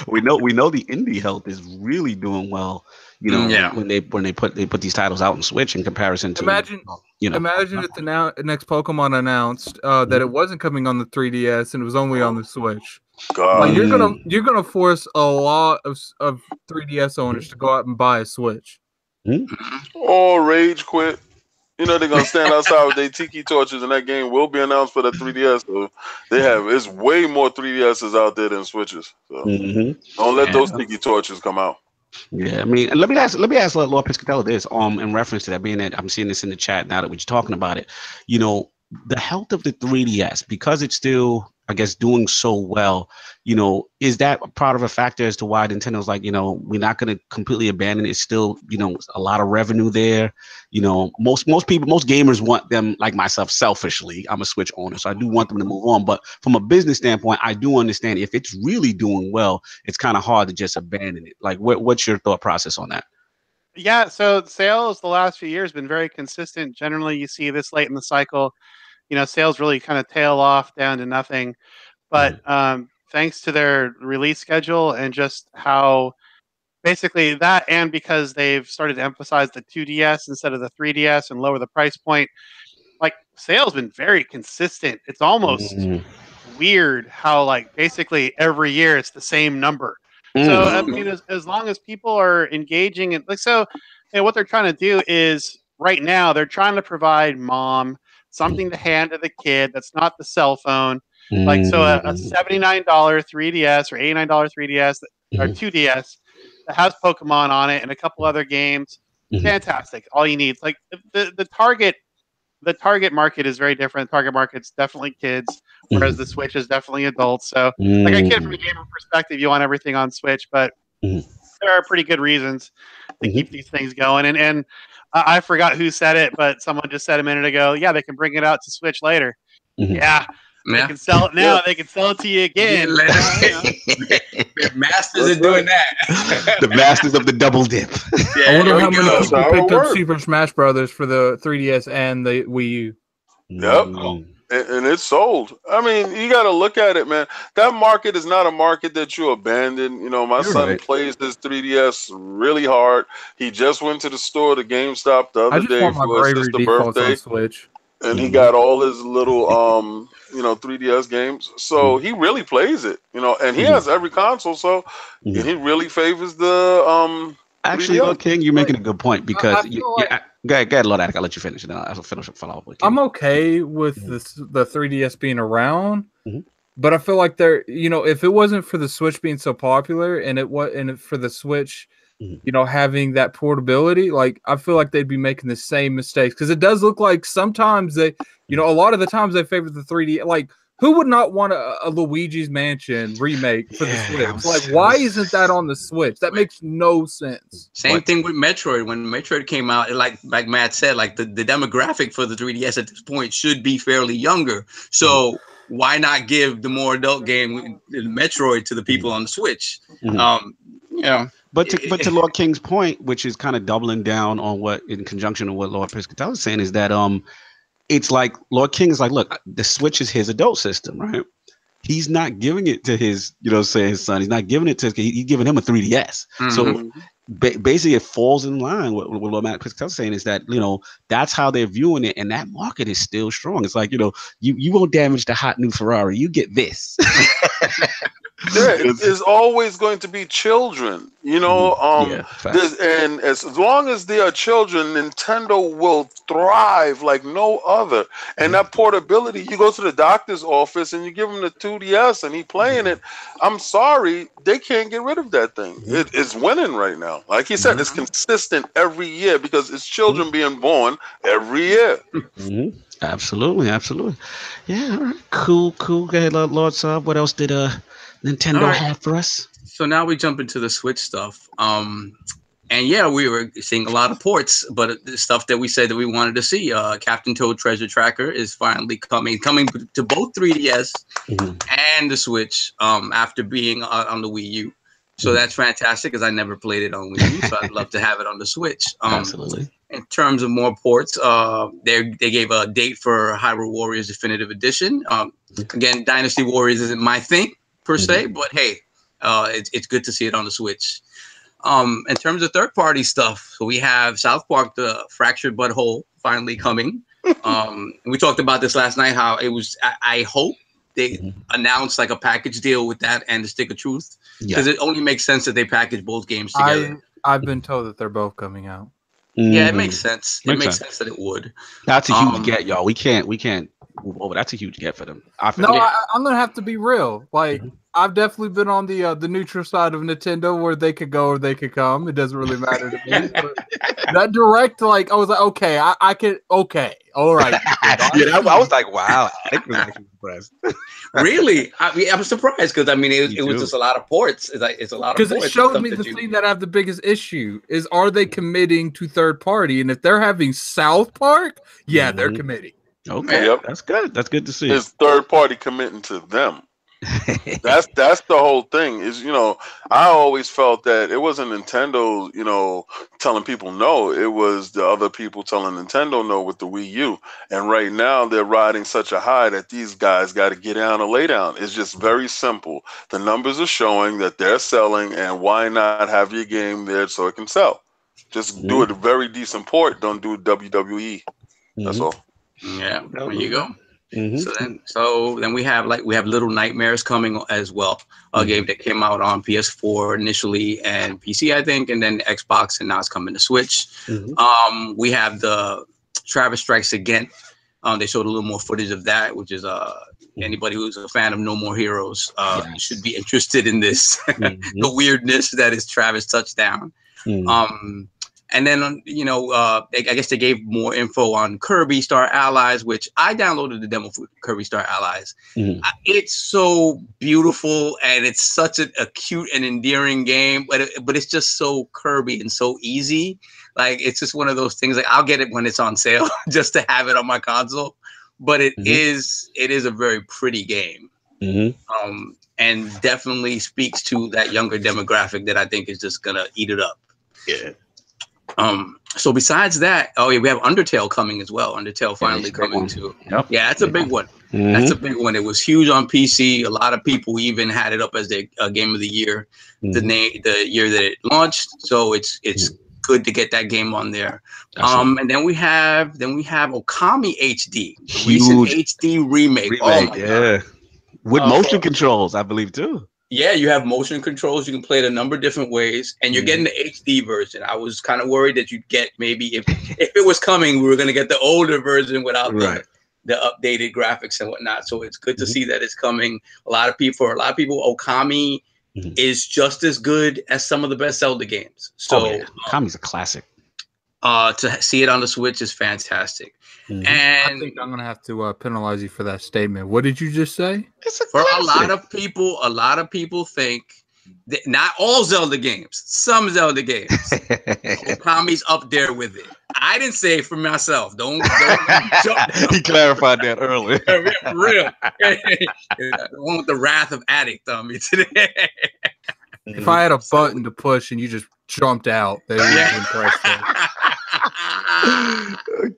we know the indie health is really doing well. When they put these titles out on Switch in comparison to imagine if the next Pokemon announced that it wasn't coming on the 3DS and it was only on the Switch. God. Like, you're gonna force a lot of 3DS owners to go out and buy a Switch. Oh, rage quit. They're gonna stand outside with their tiki torches, and that game will be announced for the 3DS. So it's way more 3DSs out there than Switches. So don't let those tiki torches come out. Yeah, I mean, let me ask Lord Piscatella this. In reference to that, being that I'm seeing this in the chat now that we're talking about it. The health of the 3DS, because it's still, I guess, doing so well, is that part of a factor as to why Nintendo's like, we're not going to completely abandon it? It's still, a lot of revenue there. Most gamers want them, like myself, selfishly. I'm a Switch owner, so I do want them to move on. But from a business standpoint, I do understand if it's really doing well, it's kind of hard to just abandon it. Like, what's your thought process on that? Yeah, so sales the last few years been very consistent. Generally, you see this late in the cycle, sales really kind of tail off down to nothing. But thanks to their release schedule and just how basically that, and because they've started to emphasize the 2DS instead of the 3DS and lower the price point, like, sales been very consistent. It's almost weird how, like, basically every year it's the same number. So I mean, as long as people are engaging, and what they're trying to do is, right now they're trying to provide mom something to hand to the kid that's not the cell phone. Like, so a $79 3DS or $89 3DS or 2DS that has Pokemon on it and a couple other games, fantastic. All you need, like, the target market is very different. The target market's definitely kids, whereas the Switch is definitely adults. So, like, I get from a gamer perspective, you want everything on Switch, but there are pretty good reasons to keep these things going. And I forgot who said it, but someone just said a minute ago, yeah, they can bring it out to Switch later. Yeah. They can sell it now. They can sell it to you again. The masters are doing that. The masters of the double dip. I wonder how many people picked up Super Smash Brothers for the 3DS and the Wii U. Yep. And it's sold. I mean, you got to look at it, man. That market is not a market that you abandon. My son plays his 3DS really hard. He just went to the store, to GameStop, the other day for his sister's birthday. Switch. and he got all his little 3DS games. So he really plays it, and he has every console. So and he really favors the Actually, 3DS. Lord King, you're making a good point because go ahead, Lord Addict. I'll let you finish, and then I'll follow up with you. I'm okay with the 3DS being around, but I feel like if it wasn't for the Switch being so popular and for the Switch, having that portability, like I feel like they'd be making the same mistakes because it does look like sometimes they, a lot of the times they favor the 3D. Like, who would not want a Luigi's Mansion remake for the Switch? Like, why isn't that on the Switch? That makes no sense. Same thing with Metroid. When Metroid came out, like Matt said, like the demographic for the 3DS at this point should be fairly younger. So why not give the more adult game, Metroid, to the people on the Switch? But to Lord King's point, which is kind of doubling down on what, in conjunction with what Lord Piscatella is saying, is that it's like Lord King is like, look, the Switch is his adult system, right? He's not giving it to his, his son. He's not giving it to he's giving him a 3DS. So basically, it falls in line with what Lord Piscatella is saying, is that that's how they're viewing it, and that market is still strong. It's like you won't damage the hot new Ferrari, you get this. There is always going to be children, and as long as they are children, Nintendo will thrive like no other. And that portability, you go to the doctor's office and you give him the 2DS and he playing it. I'm sorry, they can't get rid of that thing. It's winning right now. Like he said, it's consistent every year because it's children being born every year. Absolutely. Yeah, all right. Cool. Go ahead, Lord Sub. What else did Nintendo have for us? So now we jump into the Switch stuff. And yeah, we were seeing a lot of ports, but the stuff that we said that we wanted to see, Captain Toad Treasure Tracker is finally coming to both 3DS and the Switch after being on the Wii U. So that's fantastic because I never played it on Wii U, so I'd love to have it on the Switch. Absolutely. In terms of more ports, they gave a date for Hyrule Warriors Definitive Edition. Again, Dynasty Warriors isn't my thing per se, but hey, it's good to see it on the Switch. In terms of third-party stuff, so we have South Park: The Fractured Butthole finally coming. We talked about this last night. How it was. I hope they announce like a package deal with that and the Stick of Truth, because it only makes sense that they package both games together. I've been told that they're both coming out. Yeah, it makes sense. It makes sense that it would. That's a huge get, y'all. We can't move over. That's a huge get for them. I'm gonna have to be real. Like I've definitely been on the neutral side of Nintendo, where they could go or they could come. It doesn't really matter to me. But that direct, like I was like, okay, I can, okay, all right. I was like, wow, I was actually impressed. Really, I was surprised because it was just a lot of ports. It's a lot of ports. Because it showed me the thing that I have the biggest issue is, are they committing to third party? And if they're having South Park, they're committing. Okay, that's good. That's good to see. It's third party committing to them. That's the whole thing. Is I always felt that it wasn't Nintendo, telling people no. It was the other people telling Nintendo no with the Wii U. And right now they're riding such a high that these guys got to get down or lay down. It's just very simple. The numbers are showing that they're selling, and why not have your game there so it can sell? Just do it a very decent port. Don't do WWE. That's all. Yeah, there you go. So then we have Little Nightmares coming as well, a game that came out on PS4 initially and PC, I think, and then Xbox, and now it's coming to Switch. We have the Travis Strikes Again. They showed a little more footage of that, which is anybody who's a fan of No More Heroes should be interested in this. The weirdness that is Travis Touchdown. And then, I guess they gave more info on Kirby Star Allies, which I downloaded the demo for Kirby Star Allies. It's so beautiful, and it's such a cute and endearing game, but it's just so Kirby and so easy. Like, it's just one of those things, like, I'll get it when it's on sale just to have it on my console. But it is a very pretty game. And definitely speaks to that younger demographic that I think is just going to eat it up. Yeah. So besides that, we have Undertale coming as well. Undertale finally coming too. Yeah, that's a big one. That's a big one. It was huge on PC. A lot of people even had it up as their game of the year, the year that it launched. So it's good to get that game on there. And then we have Okami HD, the recent HD remake. Oh my god! With motion controls, I believe too. Yeah, you have motion controls. You can play it a number of different ways, and you're getting the HD version. I was kind of worried that you'd get maybe if it was coming, we were going to get the older version without the updated graphics and whatnot. So it's good to see that it's coming. For a lot of people, Okami is just as good as some of the best Zelda games. So Okami's a classic. To see it on the Switch is fantastic. And I think I'm gonna have to penalize you for that statement. What did you just say? For a lot of people think that not all Zelda games, some Zelda games, Okami's up there with it. I didn't say it for myself. Don't jump. He clarified that earlier. Real. The one with the wrath of Addict on me today. If I had a button to push and you just jumped out, that would be impressive.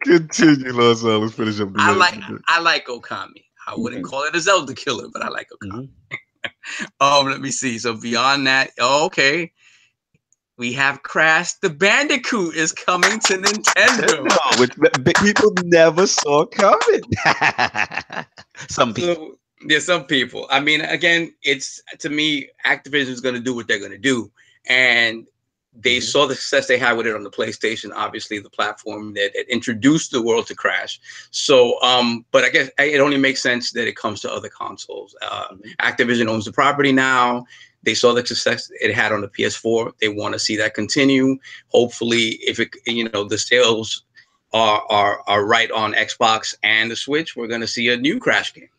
Continue, Los. Let's finish up. I like Okami. I wouldn't call it a Zelda killer, but I like Okami. Let me see. So beyond that, okay, we have Crash the Bandicoot is coming to Nintendo, which people never saw coming. Some people. There's some people. I mean, again, it's to me, Activision is going to do what they're going to do, and they saw the success they had with it on the PlayStation, obviously the platform that introduced the world to Crash. So, but I guess it only makes sense that it comes to other consoles. Activision owns the property now. They saw the success it had on the PS4. They want to see that continue. Hopefully, if it, the sales are right on Xbox and the Switch, we're going to see a new Crash game.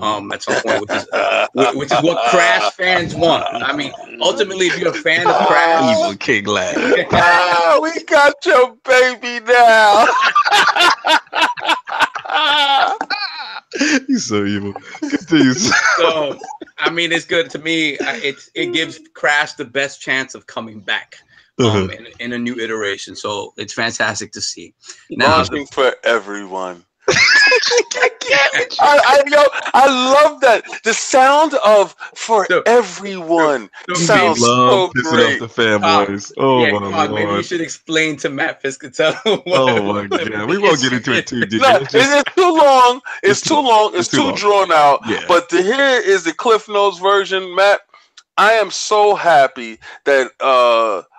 At some point, which is what Crash fans want. I mean, ultimately, if you're a fan of Crash, evil King Lad. We got your baby now. He's so evil. Continue. So, I mean, it's good to me. It gives Crash the best chance of coming back in a new iteration. So it's fantastic to see. Launching for everyone. I love that. The sound of for everyone sounds so great. Off the fanboys. My Lord. Maybe you should explain to Matt Piscatella. My God. We won't get into it too deep. It's too long. It's too long. It's too drawn out. Yeah. But here is the Cliff Notes version, Matt. I am so happy that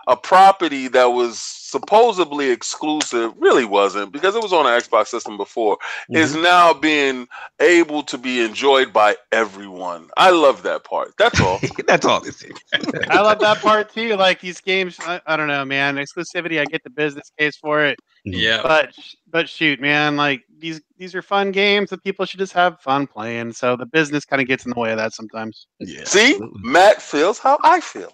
a property that was supposedly exclusive, really wasn't, because it was on an Xbox system before, is now being able to be enjoyed by everyone. I love that part. That's all. That's all. I love that part too. Like these games, I don't know, man. Exclusivity, I get the business case for it. Yeah. But shoot, man, like these are fun games that people should just have fun playing. So the business kind of gets in the way of that sometimes. Yeah. See, Matt feels how I feel.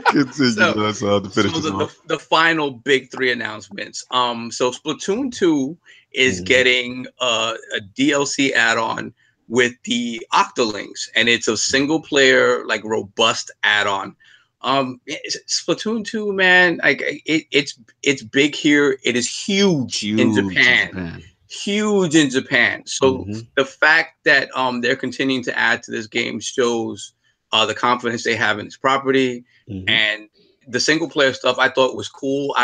Continue. The final big three announcements. So Splatoon 2 is getting a DLC add-on with the Octolings, and it's a single player, like robust add-on. Splatoon 2, man, like it's big here. It is huge in Japan. Huge in Japan. So the fact that they're continuing to add to this game shows the confidence they have in this property. And the single player stuff I thought was cool.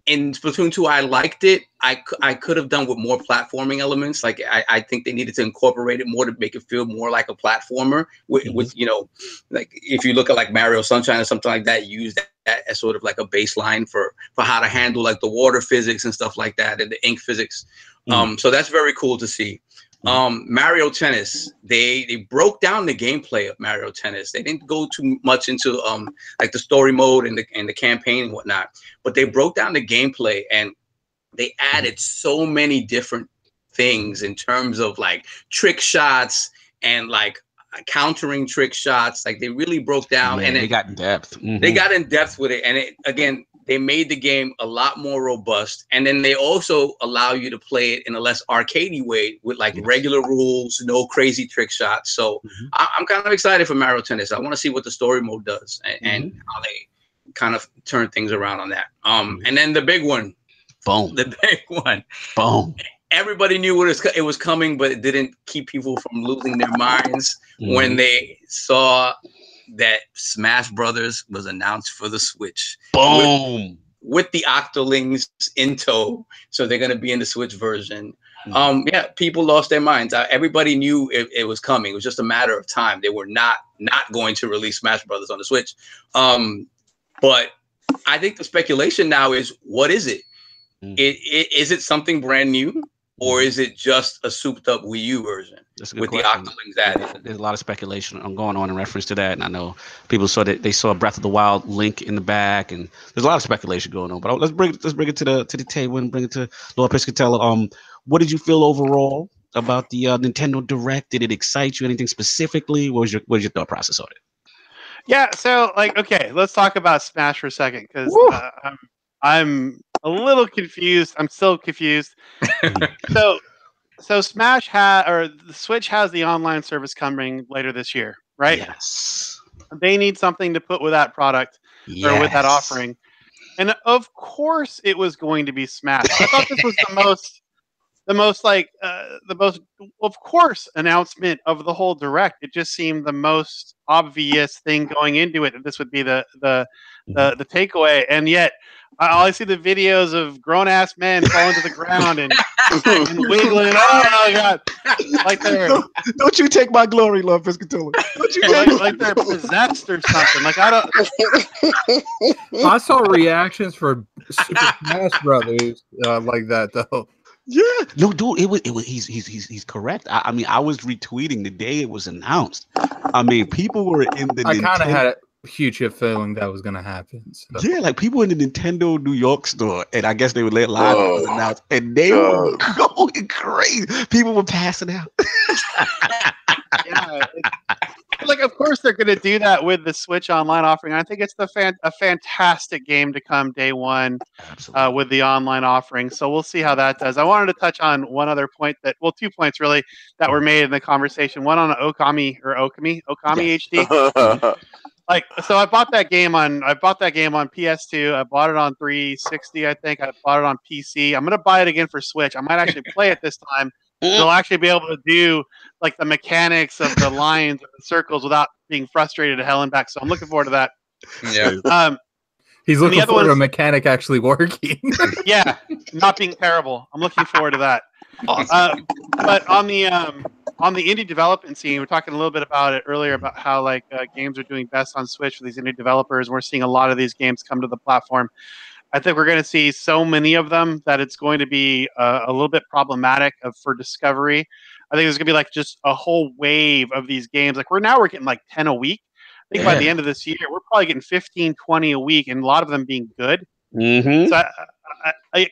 In Splatoon 2, I liked it. I could have done with more platforming elements. Like I think they needed to incorporate it more to make it feel more like a platformer. With like if you look at like Mario Sunshine or something like that, use that as sort of like a baseline for how to handle like the water physics and stuff like that, and the ink physics. So that's very cool to see. Mario Tennis, they broke down the gameplay of Mario Tennis. They didn't go too much into like the story mode and the campaign and whatnot, but they broke down the gameplay and they added so many different things in terms of like trick shots and like countering trick shots. Like they really broke down and they got in depth. They got in depth with it, and they made the game a lot more robust, and then they also allow you to play it in a less arcadey way with like regular rules, no crazy trick shots. So I'm kind of excited for Mario Tennis. I want to see what the story mode does and how they kind of turn things around on that. And then the big one, the big one, everybody knew it was coming, but it didn't keep people from losing their minds when they saw that Smash Brothers was announced for the Switch. Boom. With the Octolings in tow, so they're going to be in the Switch version. Yeah, people lost their minds. Everybody knew it was coming. It was just a matter of time. They were not going to release Smash Brothers on the Switch. But I think the speculation now is, what is it? Is it something brand new, or is it just a souped up Wii U version with the Octolings added? There's a lot of speculation going on in reference to that, and I know people saw that they saw Breath of the Wild link in the back, and there's a lot of speculation going on. But let's bring it to the table and bring it to Lord Piscatella. What did you feel overall about the Nintendo Direct? Did it excite you? Anything specifically? What was your thought process on it? Yeah, so okay, let's talk about Smash for a second, because I'm a little confused. I'm still confused. So Smash the Switch has the online service coming later this year, right? Yes. They need something to put with that product or with that offering, and of course it was going to be Smash. I thought this was the most of course announcement of the whole Direct. It just seemed the most obvious thing going into it that this would be the takeaway, and yet I see the videos of grown-ass men falling to the ground and wiggling. Oh my god! Like they're don't you take my glory, Lord Piscatella. Don't you like they're possessed or something. Like I don't. I saw reactions for Super Smash Brothers like that though. Yeah, no, dude, it was. He's correct. I mean, I was retweeting the day it was announced. I mean, people were in the. I kind of had a huge feeling that was gonna happen. So. Yeah, like people in the Nintendo New York store, and I guess they would let live announced, and they were going crazy. People were passing out. Yeah. Like, of course they're going to do that with the Switch Online offering. I think it's a fantastic game to come day one with the online offering. So we'll see how that does. I wanted to touch on one other point 2 points really that were made in the conversation. One on Okami HD. So I bought that game on PS2. I bought it on 360. I think I bought it on PC. I'm going to buy it again for Switch. I might actually play it this time. They'll actually be able to do like the mechanics of the lines and the circles without being frustrated to hell and back. So I'm looking forward to that. Yeah. He's looking forward to a mechanic actually working. Yeah, not being terrible. I'm looking forward to that. Awesome. But on the indie development scene, we were talking a little bit about it earlier about how games are doing best on Switch for these indie developers. We're seeing a lot of these games come to the platform. I think we're going to see so many of them that it's going to be a little bit problematic for discovery. I think there's going to be just a whole wave of these games. We're getting 10 a week. I think by the end of this year, we're probably getting 15, 20 a week, and a lot of them being good. Mm-hmm. So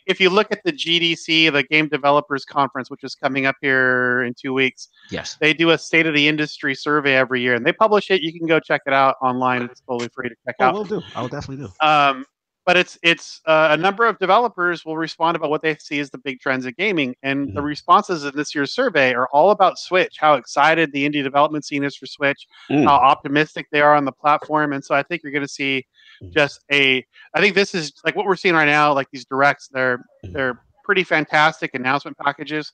if you look at the GDC, the Game Developers Conference, which is coming up here in 2 weeks, yes, they do a State of the Industry survey every year, and they publish it. You can go check it out online. It's totally free to check out. I will definitely do. But it's a number of developers will respond about what they see as the big trends in gaming, and the responses in this year's survey are all about Switch, how excited the indie development scene is for Switch, how optimistic they are on the platform. And so I think you're going to see I think this is what we're seeing right now, these directs, they're pretty fantastic announcement packages.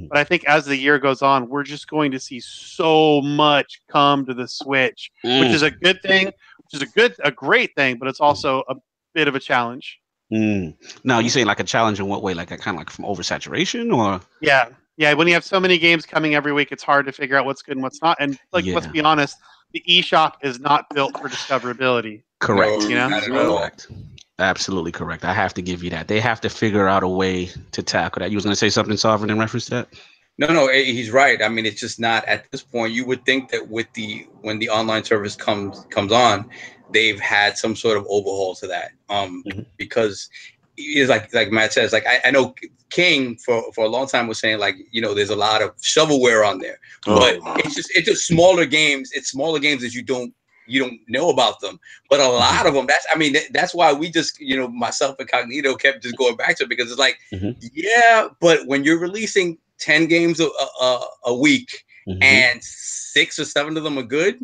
But I think as the year goes on, we're just going to see so much come to the Switch, which is a good thing, which is a great thing, but it's also a bit of a challenge. Now, you saying a challenge in what way? Kind of from oversaturation, or? Yeah. When you have so many games coming every week, it's hard to figure out what's good and what's not. And let's be honest, the eShop is not built for discoverability. Correct. Correct. Absolutely correct. I have to give you that. They have to figure out a way to tackle that. You was going to say something, Sovereign, in reference to that? No, he's right. I mean, it's just not at this point. You would think that when the online service comes on, they've had some sort of overhaul to that. Because it's like Matt says, I know King for a long time was saying there's a lot of shovelware on there, but it's just smaller games. It's smaller games that you don't know about them, but a lot of them. That's why we just myself and Cognito kept just going back to it, because it's but when you're releasing 10 games a week and 6 or 7 of them are good.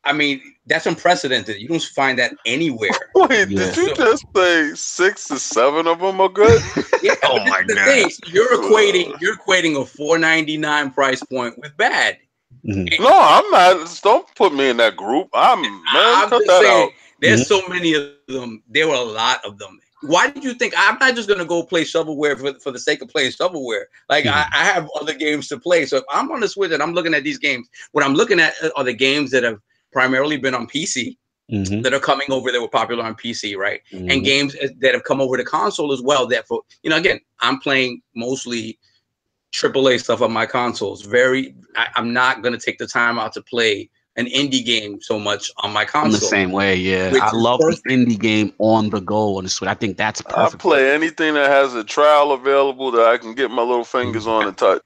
I mean, that's unprecedented. You don't find that anywhere. Wait, did you just say 6 to 7 of them are good? Yeah. Oh my god! You're equating a $4.99 price point with bad. No, I'm not. Don't put me in that group. I'm cut just that saying, out. there's so many of them. There were a lot of them. Why did you think I'm not just gonna go play shovelware for the sake of playing shovelware? Like I have other games to play. So if I'm on the Switch and I'm looking at these games, what I'm looking at are the games that have primarily been on PC. That are coming over that were popular on PC, right? And games that have come over to console as well. That for again, I'm playing mostly AAA stuff on my consoles. I'm not gonna take the time out to play an indie game so much on my console. I'm the same way, yeah. I love the indie game on the go on the Switch. I think that's perfect. I play anything that has a trial available that I can get my little fingers on and touch.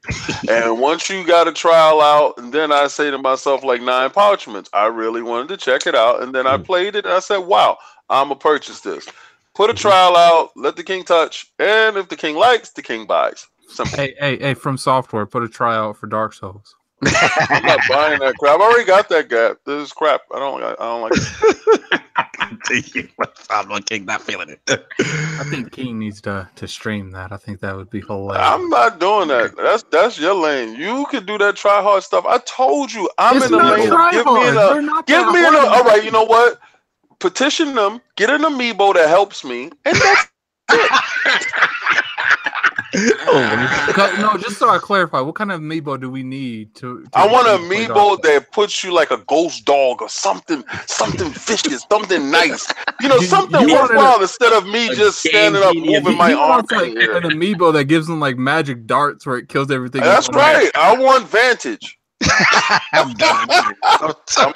And once you got a trial out, and then I say to myself, like 9 Parchments, I really wanted to check it out. And then I played it and I said, wow, I'm going to purchase this. Put a trial out, let the king touch, and if the king likes, the king buys. Simple. Hey, From Software, put a trial out for Dark Souls. I'm not buying that crap. I already got that gap. This is crap. I don't like it. I'm King not feeling it. I think King needs to stream that. I think that would be hilarious. I'm not doing that. That's your lane. You can do that try hard stuff. I told you I'm in the lane. Give me all right, you know what? Petition them, get an amiibo that helps me, and that's it. No, just so I clarify, what kind of amiibo do we need to I want an amiibo that puts you like a ghost dog or something vicious, something nice. Something worthwhile instead of me just standing up moving my arm. Like an amiibo that gives them like magic darts where it kills everything. That's right. I want Vantage. I'm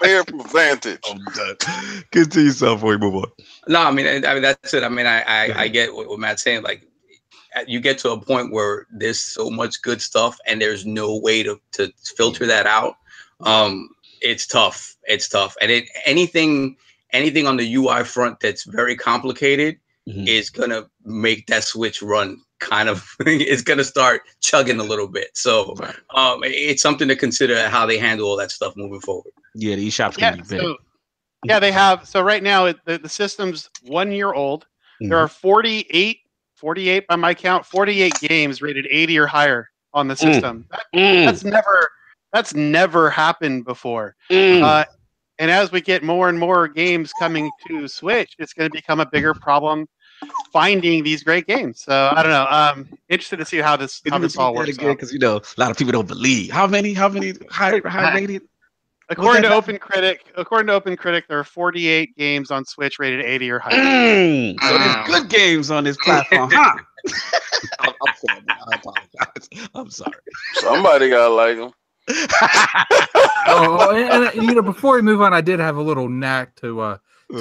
here for Vantage. I'm done. Continue yourself before we move on. No, I mean that's it. I mean I get what Matt's saying. Like you get to a point where there's so much good stuff and there's no way to filter that out. It's tough. And anything on the UI front that's very complicated is gonna make that Switch run kind of. It's gonna start chugging a little bit. So it's something to consider how they handle all that stuff moving forward. Yeah, the eShop's gonna be big. They have. So right now the system's 1 year old. There are 48 by my count, 48 games rated 80 or higher on the system. That's never happened before. And as we get more and more games coming to Switch, it's going to become a bigger problem finding these great games. So I don't know. Interested to see how this all works. Because a lot of people don't believe how many high rated. According to OpenCritic, there are 48 games on Switch rated 80 or higher. So there's good games on this platform, huh? I apologize. I'm sorry. Somebody gotta like them. And before we move on, I did have a little knack to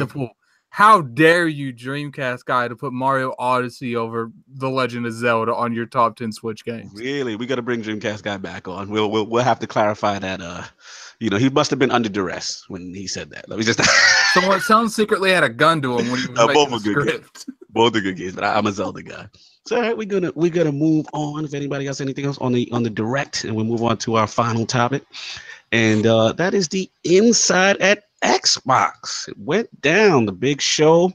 pull. How dare you, Dreamcast guy, to put Mario Odyssey over The Legend of Zelda on your top 10 Switch games? Really? We got to bring Dreamcast guy back on. We'll have to clarify that. He must have been under duress when he said that. Let me just. Someone secretly had a gun to him when he was making the script. Both are good games, but I'm a Zelda guy. So all right, we're gonna move on. If anybody else anything else on the direct, and we'll move on to our final topic, and that is the Inside at Xbox. It went down, the big show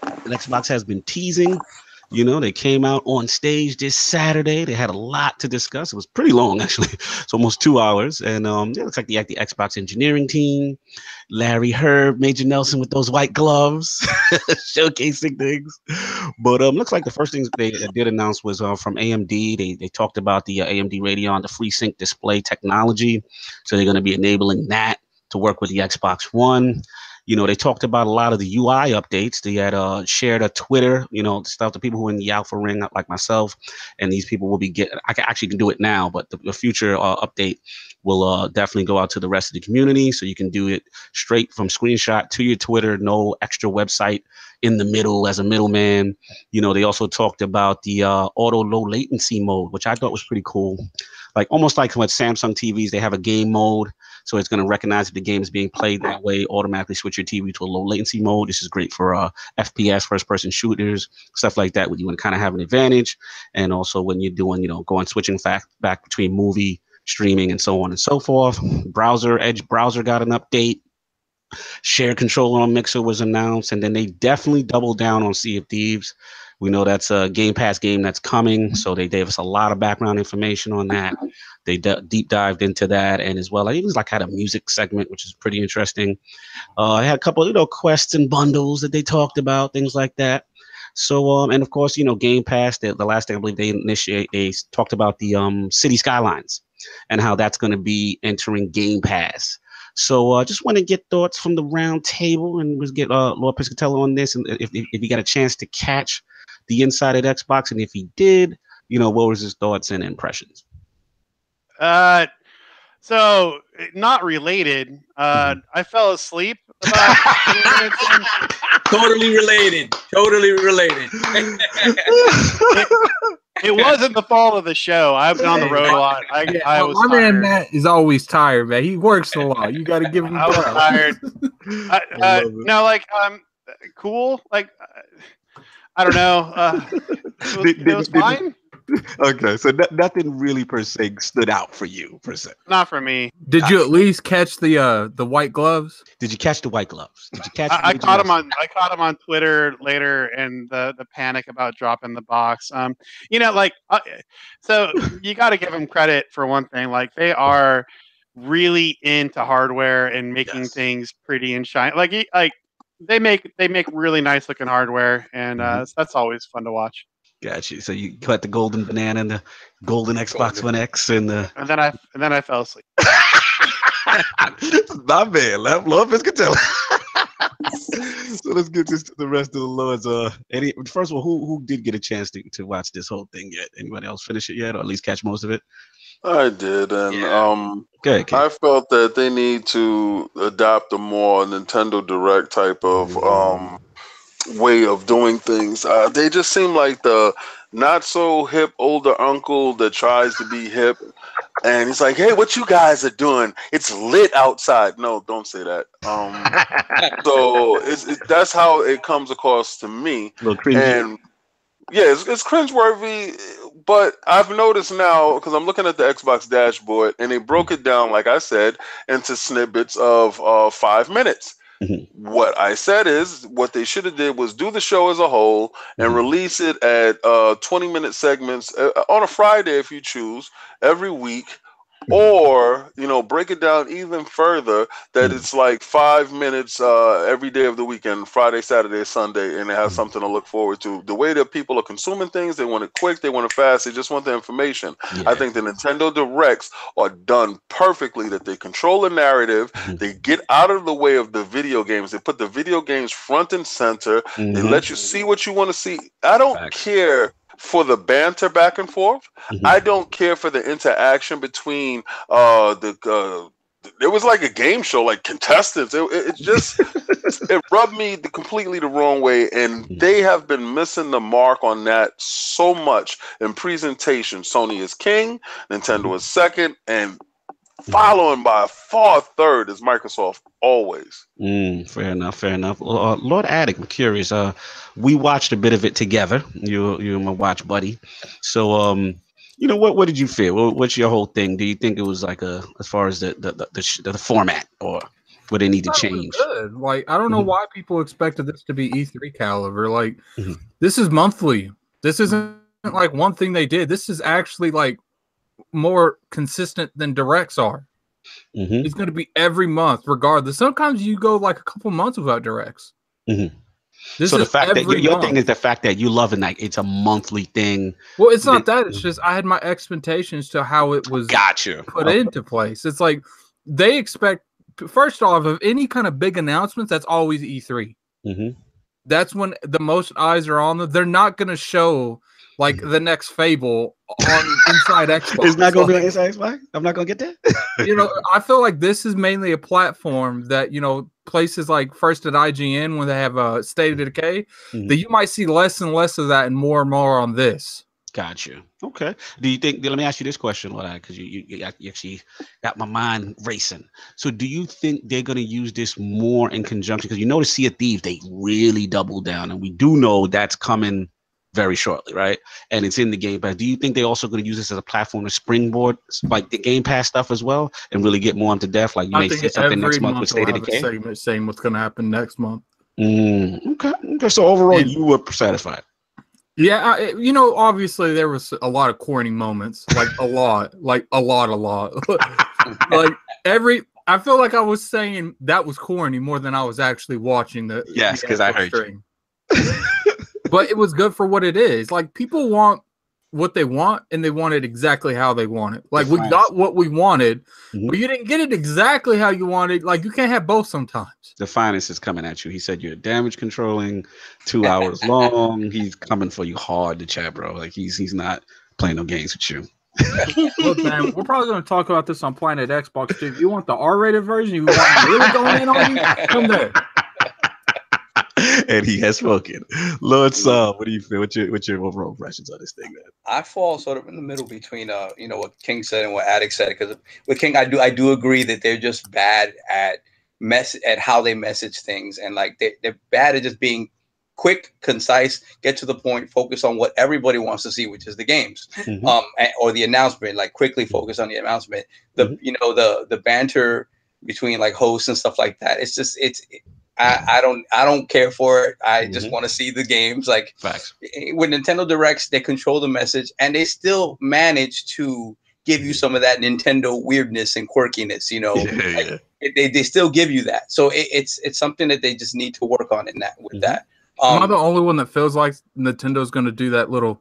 that Xbox has been teasing. They came out on stage this Saturday. They had a lot to discuss. It was pretty long, actually. It's almost 2 hours. And it looks like the Xbox engineering team, Larry Herb, Major Nelson with those white gloves, showcasing things. But looks like the first things they did announce was from AMD. They talked about the AMD Radeon, the FreeSync display technology. So they're going to be enabling that to work with the Xbox One. They talked about a lot of the UI updates. They had shared a Twitter, stuff to people who are in the alpha ring, like myself, and these people will be I can do it now, but the future update will definitely go out to the rest of the community, so you can do it straight from screenshot to your Twitter, no extra website in the middle as a middleman. They also talked about the auto low latency mode, which I thought was pretty cool. Like almost like with Samsung TVs, they have a game mode. So it's going to recognize if the game is being played that way, automatically switch your TV to a low latency mode. This is great for FPS, first person shooters, stuff like that, when you want to kind of have an advantage. And also when you're doing, switching back between movie streaming and so on and so forth. Edge browser got an update. Share controller on Mixer was announced. And then they definitely doubled down on Sea of Thieves, We know that's a Game Pass game that's coming, so they gave us a lot of background information on that. They deep dived into that, and as well, I even had a music segment, which is pretty interesting. I had a couple of quests and bundles that they talked about, things like that. So, and of course, Game Pass. The last thing I believe they talked about the City Skylines and how that's going to be entering Game Pass. So, just want to get thoughts from the round table, and let's get Lord Piscatella on this, and if he got a chance to catch the Inside at Xbox, and if he did, what was his thoughts and impressions? So not related. I fell asleep about 10 minutes in. Totally related. Totally related. It wasn't the fault of the show. I've been on the road a lot. I was my tired. man Matt is always tired, man. He works a lot. You got to give him. I was tired. Cool. I don't know. It was fine. Okay, so nothing really per se stood out for you per se. Not for me. Did you at least catch the white gloves? Did you catch the white gloves? Did you catch? I caught him on Twitter later, and the panic about dropping the box. So you got to give them credit for one thing. They are really into hardware and making things pretty and shiny. They make really nice looking hardware, and that's always fun to watch. Got you. So you got the golden banana and the golden Xbox One X and then I fell asleep. My man, Lord Piscatella. So let's get this to the rest of the Lords. First of all, who did get a chance to watch this whole thing yet? Anybody else finish it yet, or at least catch most of it? I did, and okay. I felt that they need to adopt a more Nintendo Direct type of way of doing things. They just seem like the not so hip older uncle that tries to be hip, and he's like, "Hey, what you guys are doing? It's lit outside." No, don't say that. So that's how it comes across to me. A little cringy. And yeah, it's cringeworthy. But I've noticed now, because I'm looking at the Xbox dashboard, and they broke it down, like I said, into snippets of 5 minutes. What I said is what they should have did was do the show as a whole and release it at 20-minute segments on a Friday if you choose every week, or break it down even further that it's 5 minutes every day of the weekend, Friday, Saturday, Sunday, and it has something to look forward to. The way that people are consuming things, they want it quick, they want it fast, they just want the information. I think the Nintendo Directs are done perfectly, that they control the narrative, they get out of the way of the video games, they put the video games front and center, they let you see what you want to see. I don't care for the banter back and forth. I don't care for the interaction between it was like a game show, like contestants. It just it rubbed me completely the wrong way, and they have been missing the mark on that so much in presentation. Sony is king, Nintendo is second, and following by a far third is Microsoft always. Fair enough. Lord Addict, I'm curious. We watched a bit of it together. You're my watch buddy. So what did you feel? What's your whole thing? Do you think it was as far as the format, or what they need to change? Good. I don't know why people expected this to be E3 caliber. This is monthly. This isn't one thing they did. This is actually more consistent than directs are. It's going to be every month, regardless. Sometimes you go a couple months without directs. So the fact that your thing is the fact that you love it, it's a monthly thing. Well, it's not that. It's just I had my expectations to how it was put into place. It's they expect, first off, of any kind of big announcements, that's always E3. That's when the most eyes are on them. They're not going to show the next Fable on Inside Xbox. It's not going to be on Inside Xbox? I'm not going to get that? I feel like this is mainly a platform that, places like first at IGN, when they have a State of Decay, that you might see less and less of that and more on this. Gotcha. Okay. Do you think, let me ask you this question, Lord, because you actually got my mind racing. So do you think they're going to use this more in conjunction? Because the Sea of Thieves, they really doubled down, and we do know that's coming very shortly, right? And it's in the Game Pass. Do you think they're also going to use this as a platform to springboard the Game Pass stuff as well, and really get more into depth? You may see something next month with State of Decay. Segment saying what's going to happen next month. Okay. So overall, you were satisfied. Yeah, you know, obviously there was a lot of corny moments, like a lot. Like I feel like I was saying that was corny more than I was actually watching the because I heard stream. But it was good for what it is. Like, people want what they want, and they want it exactly how they want it. Like, we got what we wanted, but you didn't get it exactly how you wanted. Like, you can't have both sometimes. The finest is coming at you. He said you're damage controlling, 2 hours long. He's coming for you hard to chat, bro. Like, he's not playing no games with you. Look, man, we're probably going to talk about this on Planet Xbox too. If you want the R-rated version, you want really going in on you, come there. And he has spoken. Lord Saul, what do you feel? What's your overall impressions on this thing, man? I fall sort of in the middle between you know, what King said and what Addict said, because with King, I do agree that they're just bad at how they message things, and like they're bad at just being quick, concise, get to the point, focus on what everybody wants to see, which is the games, or the announcement. Like, quickly focus on the announcement. You know, the banter between like hosts and stuff like that. It's just I don't care for it. I just want to see the games. Like, facts. With Nintendo Directs, they control the message, and they still manage to give you some of that Nintendo weirdness and quirkiness. You know, they still give you that. So it's something that they just need to work on with that. Am I the only one that feels like Nintendo's going to do that little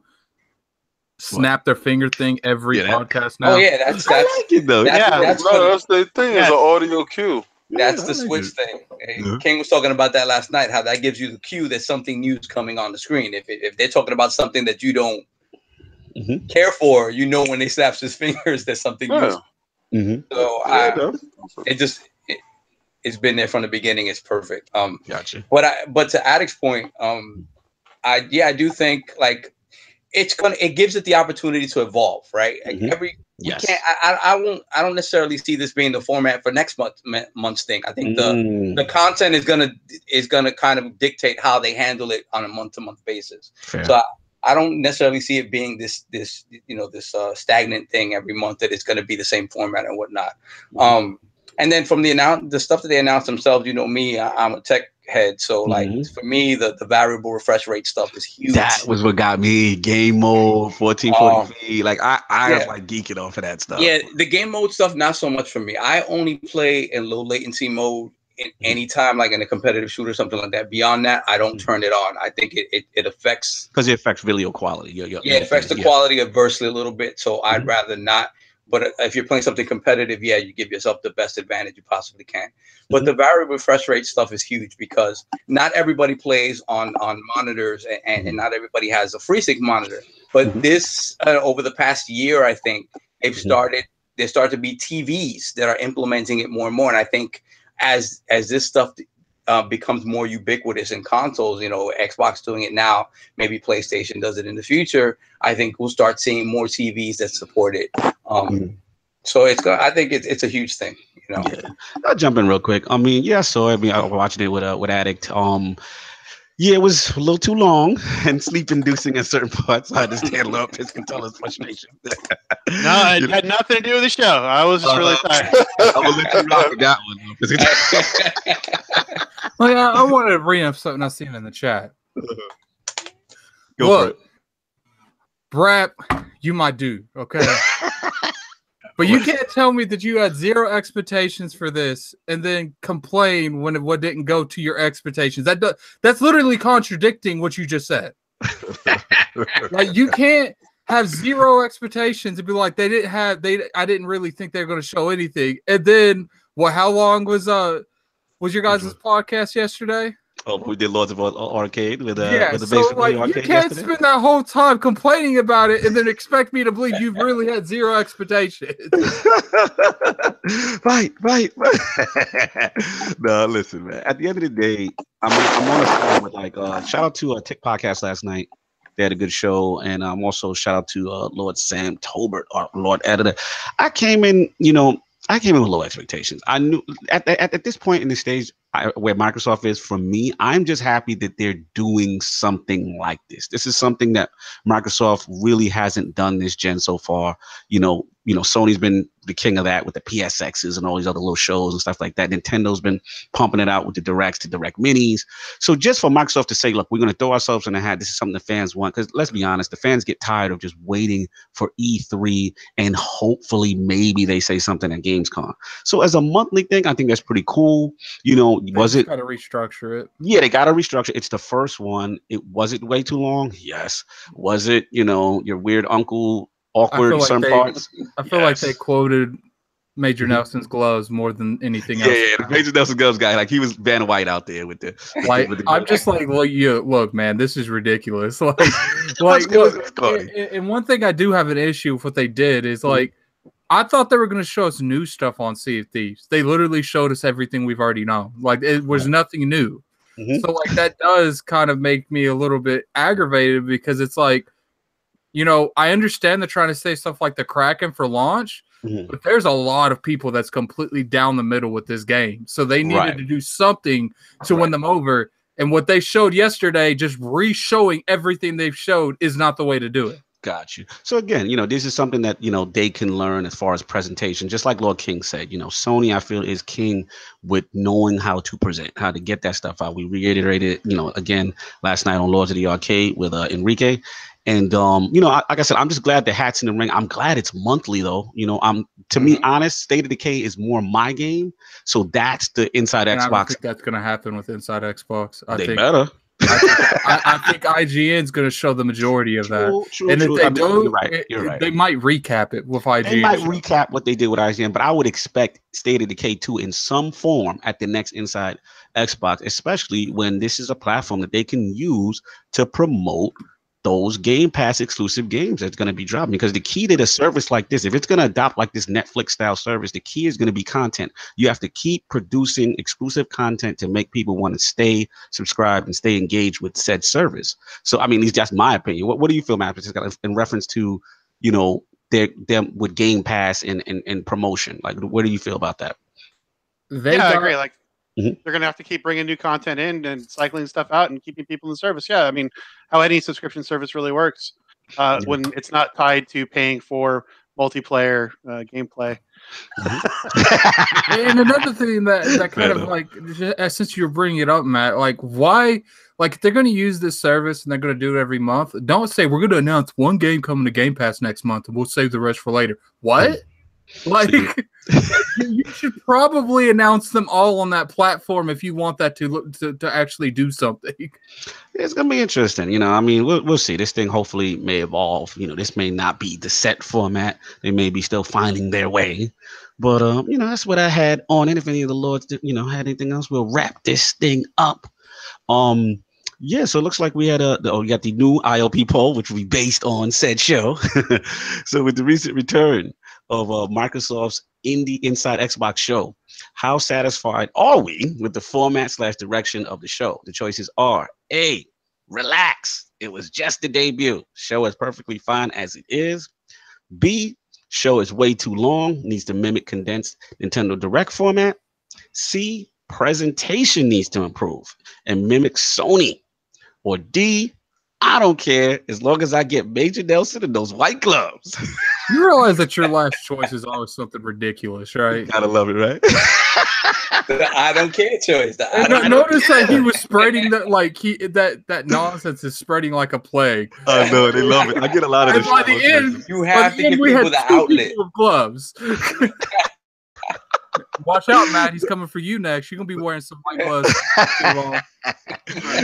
snap their finger thing every podcast now? Oh yeah, that's I like it though. That's the thing. Is an audio cue. That's the Switch thing. King was talking about that last night, how that gives you the cue that something new is coming on the screen. If they're talking about something that you don't care for, you know, when they snaps his fingers, there's something new. So it's been there from the beginning. It's perfect. Gotcha. But to Addict's point, I do think, like, it gives it the opportunity to evolve, right? Like I don't necessarily see this being the format for next month's thing. I think the content is gonna kind of dictate how they handle it on a month-to-month basis. Fair. So I don't necessarily see it being this stagnant thing every month, that it's gonna be the same format and whatnot. And then from the stuff that they announced themselves, you know me, I'm a tech head, so like for me, the variable refresh rate stuff is huge. That was what got me. Game mode, 1440p. Like I was like geeking off of that stuff. Yeah, the game mode stuff, not so much for me. I only play in low latency mode in any time, like in a competitive shooter or something like that. Beyond that, I don't turn it on. I think it affects, because it affects video quality. It affects the quality adversely a little bit. So I'd rather not. But if you're playing something competitive, you give yourself the best advantage you possibly can. But the variable refresh rate stuff is huge, because not everybody plays on monitors, and not everybody has a FreeSync monitor. But this, over the past year, I think there start to be TVs that are implementing it more and more. And I think as this stuff becomes more ubiquitous in consoles, you know, Xbox doing it now, maybe PlayStation does it in the future, I think we'll start seeing more TVs that support it. So I think it's a huge thing, you know. Yeah. I'll jump in real quick. I mean, I was watching it with Addict. It was a little too long and sleep-inducing at certain parts. I understand Lord Piscatella's frustration. No, it had nothing to do with the show. I was just really tired. I will let you rock with that one. Well, I wanted to bring up something I seen in the chat. Go for it. Brap, you my dude, okay? But you can't tell me that you had zero expectations for this and then complain when what didn't go to your expectations. That's literally contradicting what you just said. Like, you can't have zero expectations and be like, I didn't really think they were going to show anything. And then, how long was your guys' podcast yesterday? Oh, we did Lords of Arcade with the so like, you can't yesterday? Spend that whole time complaining about it and then expect me to believe you really had zero expectations. Right. No, listen, man. At the end of the day, I'm on a side with, like, shout out to Tick Podcast last night. They had a good show, and also shout out to Lord Sam Tolbert, our Lord Editor. I came in with low expectations. I knew at this point in the stage where Microsoft is, for me, I'm just happy that they're doing something like this. This is something that Microsoft really hasn't done this gen so far. You know, Sony's been the king of that with the PSXs and all these other little shows and stuff like that. Nintendo's been pumping it out with the directs, the direct minis. So just for Microsoft to say, look, we're going to throw ourselves in the hat. This is something the fans want. Because let's be honest, the fans get tired of just waiting for E3 and hopefully maybe they say something at Gamescom. So as a monthly thing, I think that's pretty cool. Was it? Got to restructure it. Yeah, they got to restructure. It's the first one. Was it way too long? Yes. Was it, your weird uncle awkward some parts? I feel like they quoted Major Nelson's gloves more than anything else. Yeah, the Major Nelson gloves guy, like he was Vanna White out there with the. I'm just like, look, man, this is ridiculous. Look, and one thing I do have an issue with what they did is like, I thought they were going to show us new stuff on Sea of Thieves. They literally showed us everything we've already known. Like it was nothing new. So like that does kind of make me a little bit aggravated because it's like, I understand they're trying to say stuff like the Kraken for launch, but there's a lot of people that's completely down the middle with this game. So they needed to do something to win them over. And what they showed yesterday, just re-showing everything they've showed is not the way to do it. Got you. So again, this is something that, they can learn as far as presentation, just like Lord King said, Sony, I feel, is king with knowing how to present, how to get that stuff out. We reiterated, again, last night on Lords of the Arcade with Enrique. And, like I said, I'm just glad the hat's in the ring. I'm glad it's monthly, though. To me, honest, State of Decay is more my game. So that's the Inside Xbox. I don't think that's going to happen with Inside Xbox. They better. I think IGN's going to show the majority of that. And if they don't, you're right. They might recap it with IGN. They might recap what they did with IGN, but I would expect State of Decay 2 in some form at the next Inside Xbox, especially when this is a platform that they can use to promote those Game Pass exclusive games that's going to be dropping. Because the key to the service like this, if it's going to adopt like this Netflix style service, the key is going to be content. You have to keep producing exclusive content to make people want to stay subscribed and stay engaged with said service. So, I mean, it's just my opinion. What do you feel, Matt, in reference to, them with Game Pass and promotion? Like, what do you feel about that? I agree. Like, they're going to have to keep bringing new content in and cycling stuff out and keeping people in the service. Yeah, I mean, how any subscription service really works when it's not tied to paying for multiplayer gameplay. And another thing that kind of like, since you're bringing it up, Matt, like why, like if they're going to use this service and they're going to do it every month, don't say we're going to announce one game coming to Game Pass next month and we'll save the rest for later. What? Like, you should probably announce them all on that platform if you want that to actually do something. It's gonna be interesting, I mean, we'll see. This thing hopefully may evolve. This may not be the set format. They may be still finding their way, but that's what I had on it. If any of the lords, had anything else, we'll wrap this thing up. Yeah, so it looks like we had we got the new ILP poll, which we based on said show. So with the recent return of Microsoft's Inside Xbox show, how satisfied are we with the format / direction of the show? The choices are A, relax. It was just the debut. Show is perfectly fine as it is. B, show is way too long, needs to mimic condensed Nintendo Direct format. C, presentation needs to improve and mimic Sony. Or D, I don't care as long as I get Major Nelson and those white gloves. You realize that your last choice is always something ridiculous, right? You gotta love it, right? The I don't care choice. Notice that he was spreading that, like that nonsense is spreading like a plague. I know, they love it. I get a lot of this. By the end, you have to give people the outlet. With gloves. Watch out, Matt. He's coming for you next. You're going to be wearing some white gloves.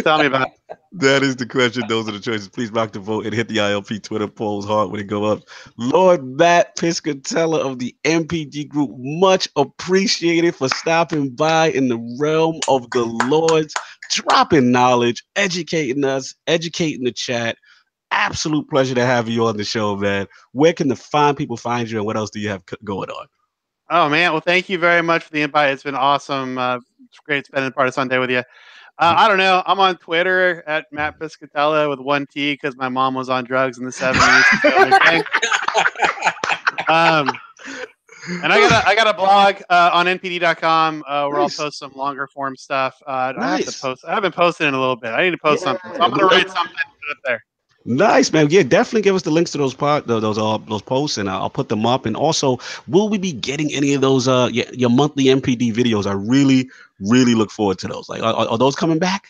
Tell me about it. That is the question. Those are the choices. Please rock the vote and hit the ILP Twitter polls hard when they go up. Lord Matt Piscatella of the NPD group, much appreciated for stopping by in the realm of the Lords, dropping knowledge, educating us, educating the chat. Absolute pleasure to have you on the show, man. Where can the fine people find you and what else do you have going on? Oh, man. Well, thank you very much for the invite. It's been awesome. It's great spending part of Sunday with you. I don't know. I'm on Twitter at Matt Piscatella with 1 T because my mom was on drugs in the 70s. And I got a blog on npd.com where I'll post some longer form stuff. I have to post. I haven't posted in a little bit. I need to post something. So I'm going to write something up there. Nice, man. Yeah, definitely give us the links to those those posts, and I'll put them up. And also, will we be getting any of those your monthly NPD videos? I really look forward to those. Like, are those coming back?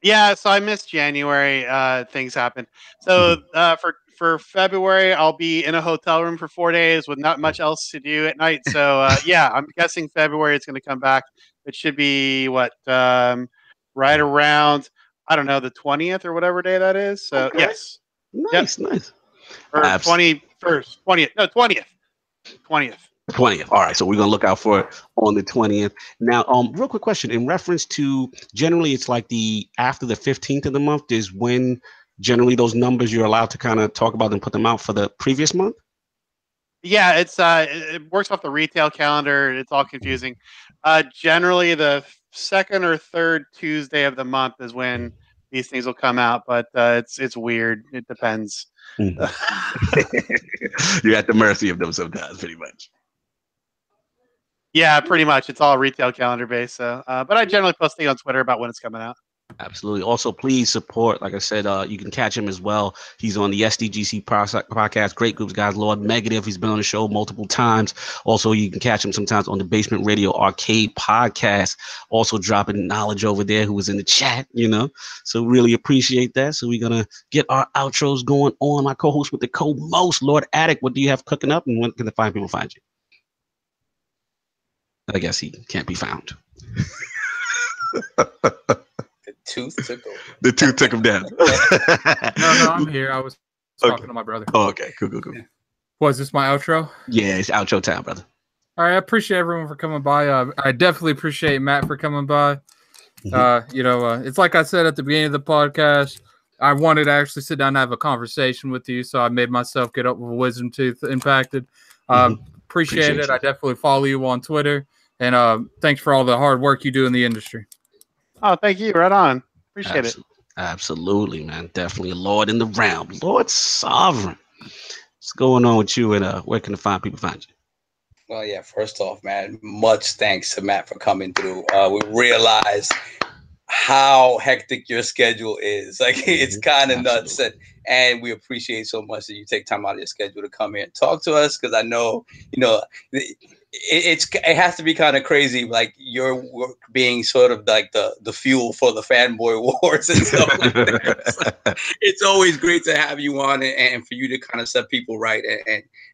Yeah, so I missed January. Things happened. So for February, I'll be in a hotel room for 4 days with not much else to do at night. So yeah, I'm guessing February it's going to come back. It should be right around, I don't know, the 20th or whatever day that is. So Okay. yes, Nice. or 21st, 20th, no 20th. 20th. All right, so we're gonna look out for it on the 20th. Now, real quick question in reference to generally, it's like after the 15th of the month is when generally those numbers you're allowed to kind of talk about and put them out for the previous month. Yeah, it works off the retail calendar. It's all confusing. Generally, the second or third Tuesday of the month is when these things will come out, but it's weird. It depends. You're at the mercy of them sometimes, pretty much. Yeah, pretty much. It's all retail calendar based. So, but I generally post things on Twitter about when it's coming out. Absolutely. Also, please support. Like I said, you can catch him as well. He's on the SDGC podcast. Great groups, guys. Lord Negative. He's been on the show multiple times. Also, you can catch him sometimes on the Basement Radio Arcade podcast. Also, dropping knowledge over there. Who was in the chat, So really appreciate that. So we're gonna get our outros going on. My co-host with the co-most, Lord Addict. What do you have cooking up, and when can the fine people find you? I guess he can't be found. The tooth took over. The tooth took him down. No, I'm here. I was talking to my brother. Oh, okay. Cool. Was this my outro? Yeah, it's outro time, brother. All right, I appreciate everyone for coming by. I definitely appreciate Matt for coming by. It's like I said at the beginning of the podcast, I wanted to actually sit down and have a conversation with you, so I made myself get up with a wisdom tooth impacted. Appreciate it. I definitely follow you on Twitter, and thanks for all the hard work you do in the industry. Oh, thank you. Right on. Appreciate it. Absolutely, man. Definitely a Lord in the realm. Lord Sovereign. What's going on with you, and where can the fine people find you? Well, yeah, first off, man, much thanks to Matt for coming through. We realize how hectic your schedule is. Like, it's kind of nuts. And we appreciate so much that you take time out of your schedule to come here and talk to us, because I know, it has to be kind of crazy, like your work being sort of like the fuel for the fanboy wars and stuff like that. So it's always great to have you on and for you to kind of set people right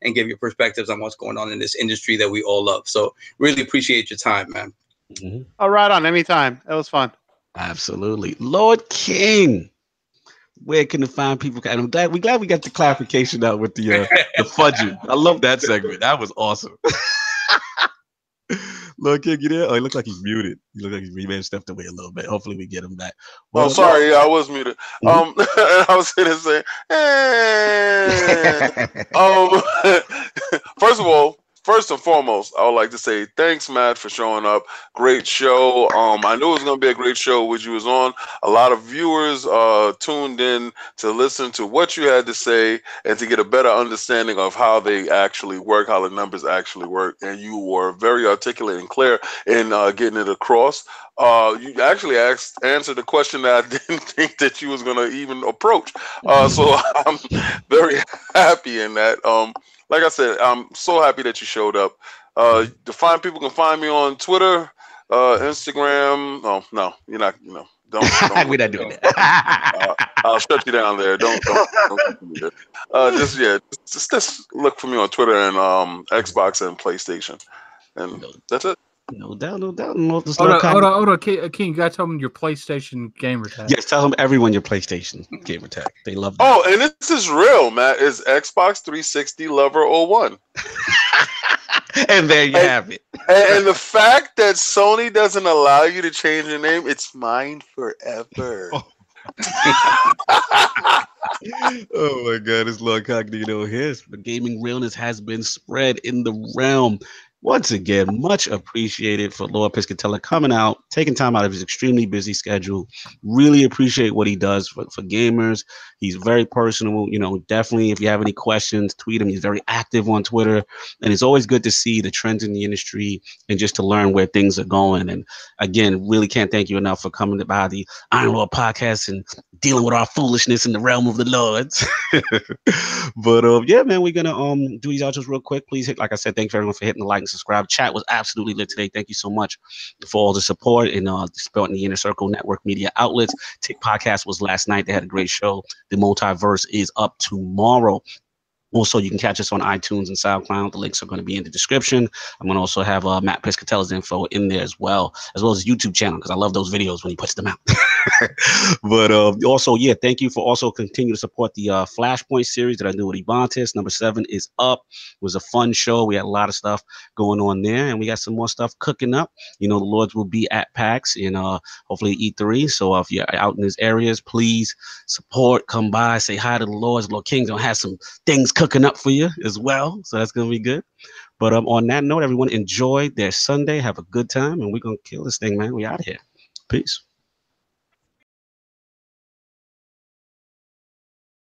and give your perspectives on what's going on in this industry that we all love. So really appreciate your time, man. Oh, right on. Anytime. That was fun. Absolutely. Lord King. Where can the fine people? And I'm glad we got the clarification out with the fudging. I love that segment. That was awesome. Lord King, you there? Oh, he looks like he's muted. He looks like he may have stepped away a little bit. Hopefully, we get him back. Well, sorry, I was muted. I was sitting there saying, first of all, first and foremost, I would like to say thanks, Matt, for showing up. Great show. I knew it was going to be a great show which you was on. A lot of viewers tuned in to listen to what you had to say and to get a better understanding of how they actually work, how the numbers actually work. And you were very articulate and clear in getting it across. You actually answered the question that I didn't think that you was going to even approach. So I'm very happy in that. Like I said, I'm so happy that you showed up. The fine people can find me on Twitter, Instagram. Oh, no, you're not. Don't. We're not doing that. I'll shut you down there. Don't do that. Just look for me on Twitter and Xbox and PlayStation, and that's it. No doubt. Hold on. King, you gotta tell them your PlayStation gamer tag. Yes, tell them everyone your PlayStation gamer tag. They love that. Oh, and this is real, Matt. It's Xbox 360 Lover 01. And there you have it. And the fact that Sony doesn't allow you to change your name, it's mine forever. Oh my God, it's Lord Cognito here. The gaming realness has been spread in the realm. Once again, much appreciated for Lord Piscatella coming out, taking time out of his extremely busy schedule. Really appreciate what he does for gamers. He's very personable. You know, definitely if you have any questions, tweet him. He's very active on Twitter. And it's always good to see the trends in the industry and just to learn where things are going. And again, really can't thank you enough for coming by the Iron Lord podcast and dealing with our foolishness in the realm of the Lords. But yeah, man, we're gonna do these outros real quick. Please hit, like I said, thank you everyone for hitting the like and subscribe. Chat was absolutely lit today. Thank you so much for all the support and supporting the Inner Circle Network media outlets. Tick Podcast was last night. They had a great show. The Multiverse is up tomorrow. Also, you can catch us on iTunes and SoundCloud. The links are going to be in the description. I'm going to also have Matt Piscatella's info in there as well as his YouTube channel, because I love those videos when he puts them out. But also, yeah, thank you for also continue to support the Flashpoint series that I do with Evantis. Number 7 is up. It was a fun show. We had a lot of stuff going on there, and we got some more stuff cooking up. You know, the Lords will be at PAX and hopefully E3. So if you're out in these areas, please support, come by, say hi to the Lords. Lord King's going to have some things cooking up for you as well, so that's gonna be good. But on that note, everyone, enjoy their Sunday, have a good time, and we're gonna kill this thing, man. We out of here. Peace.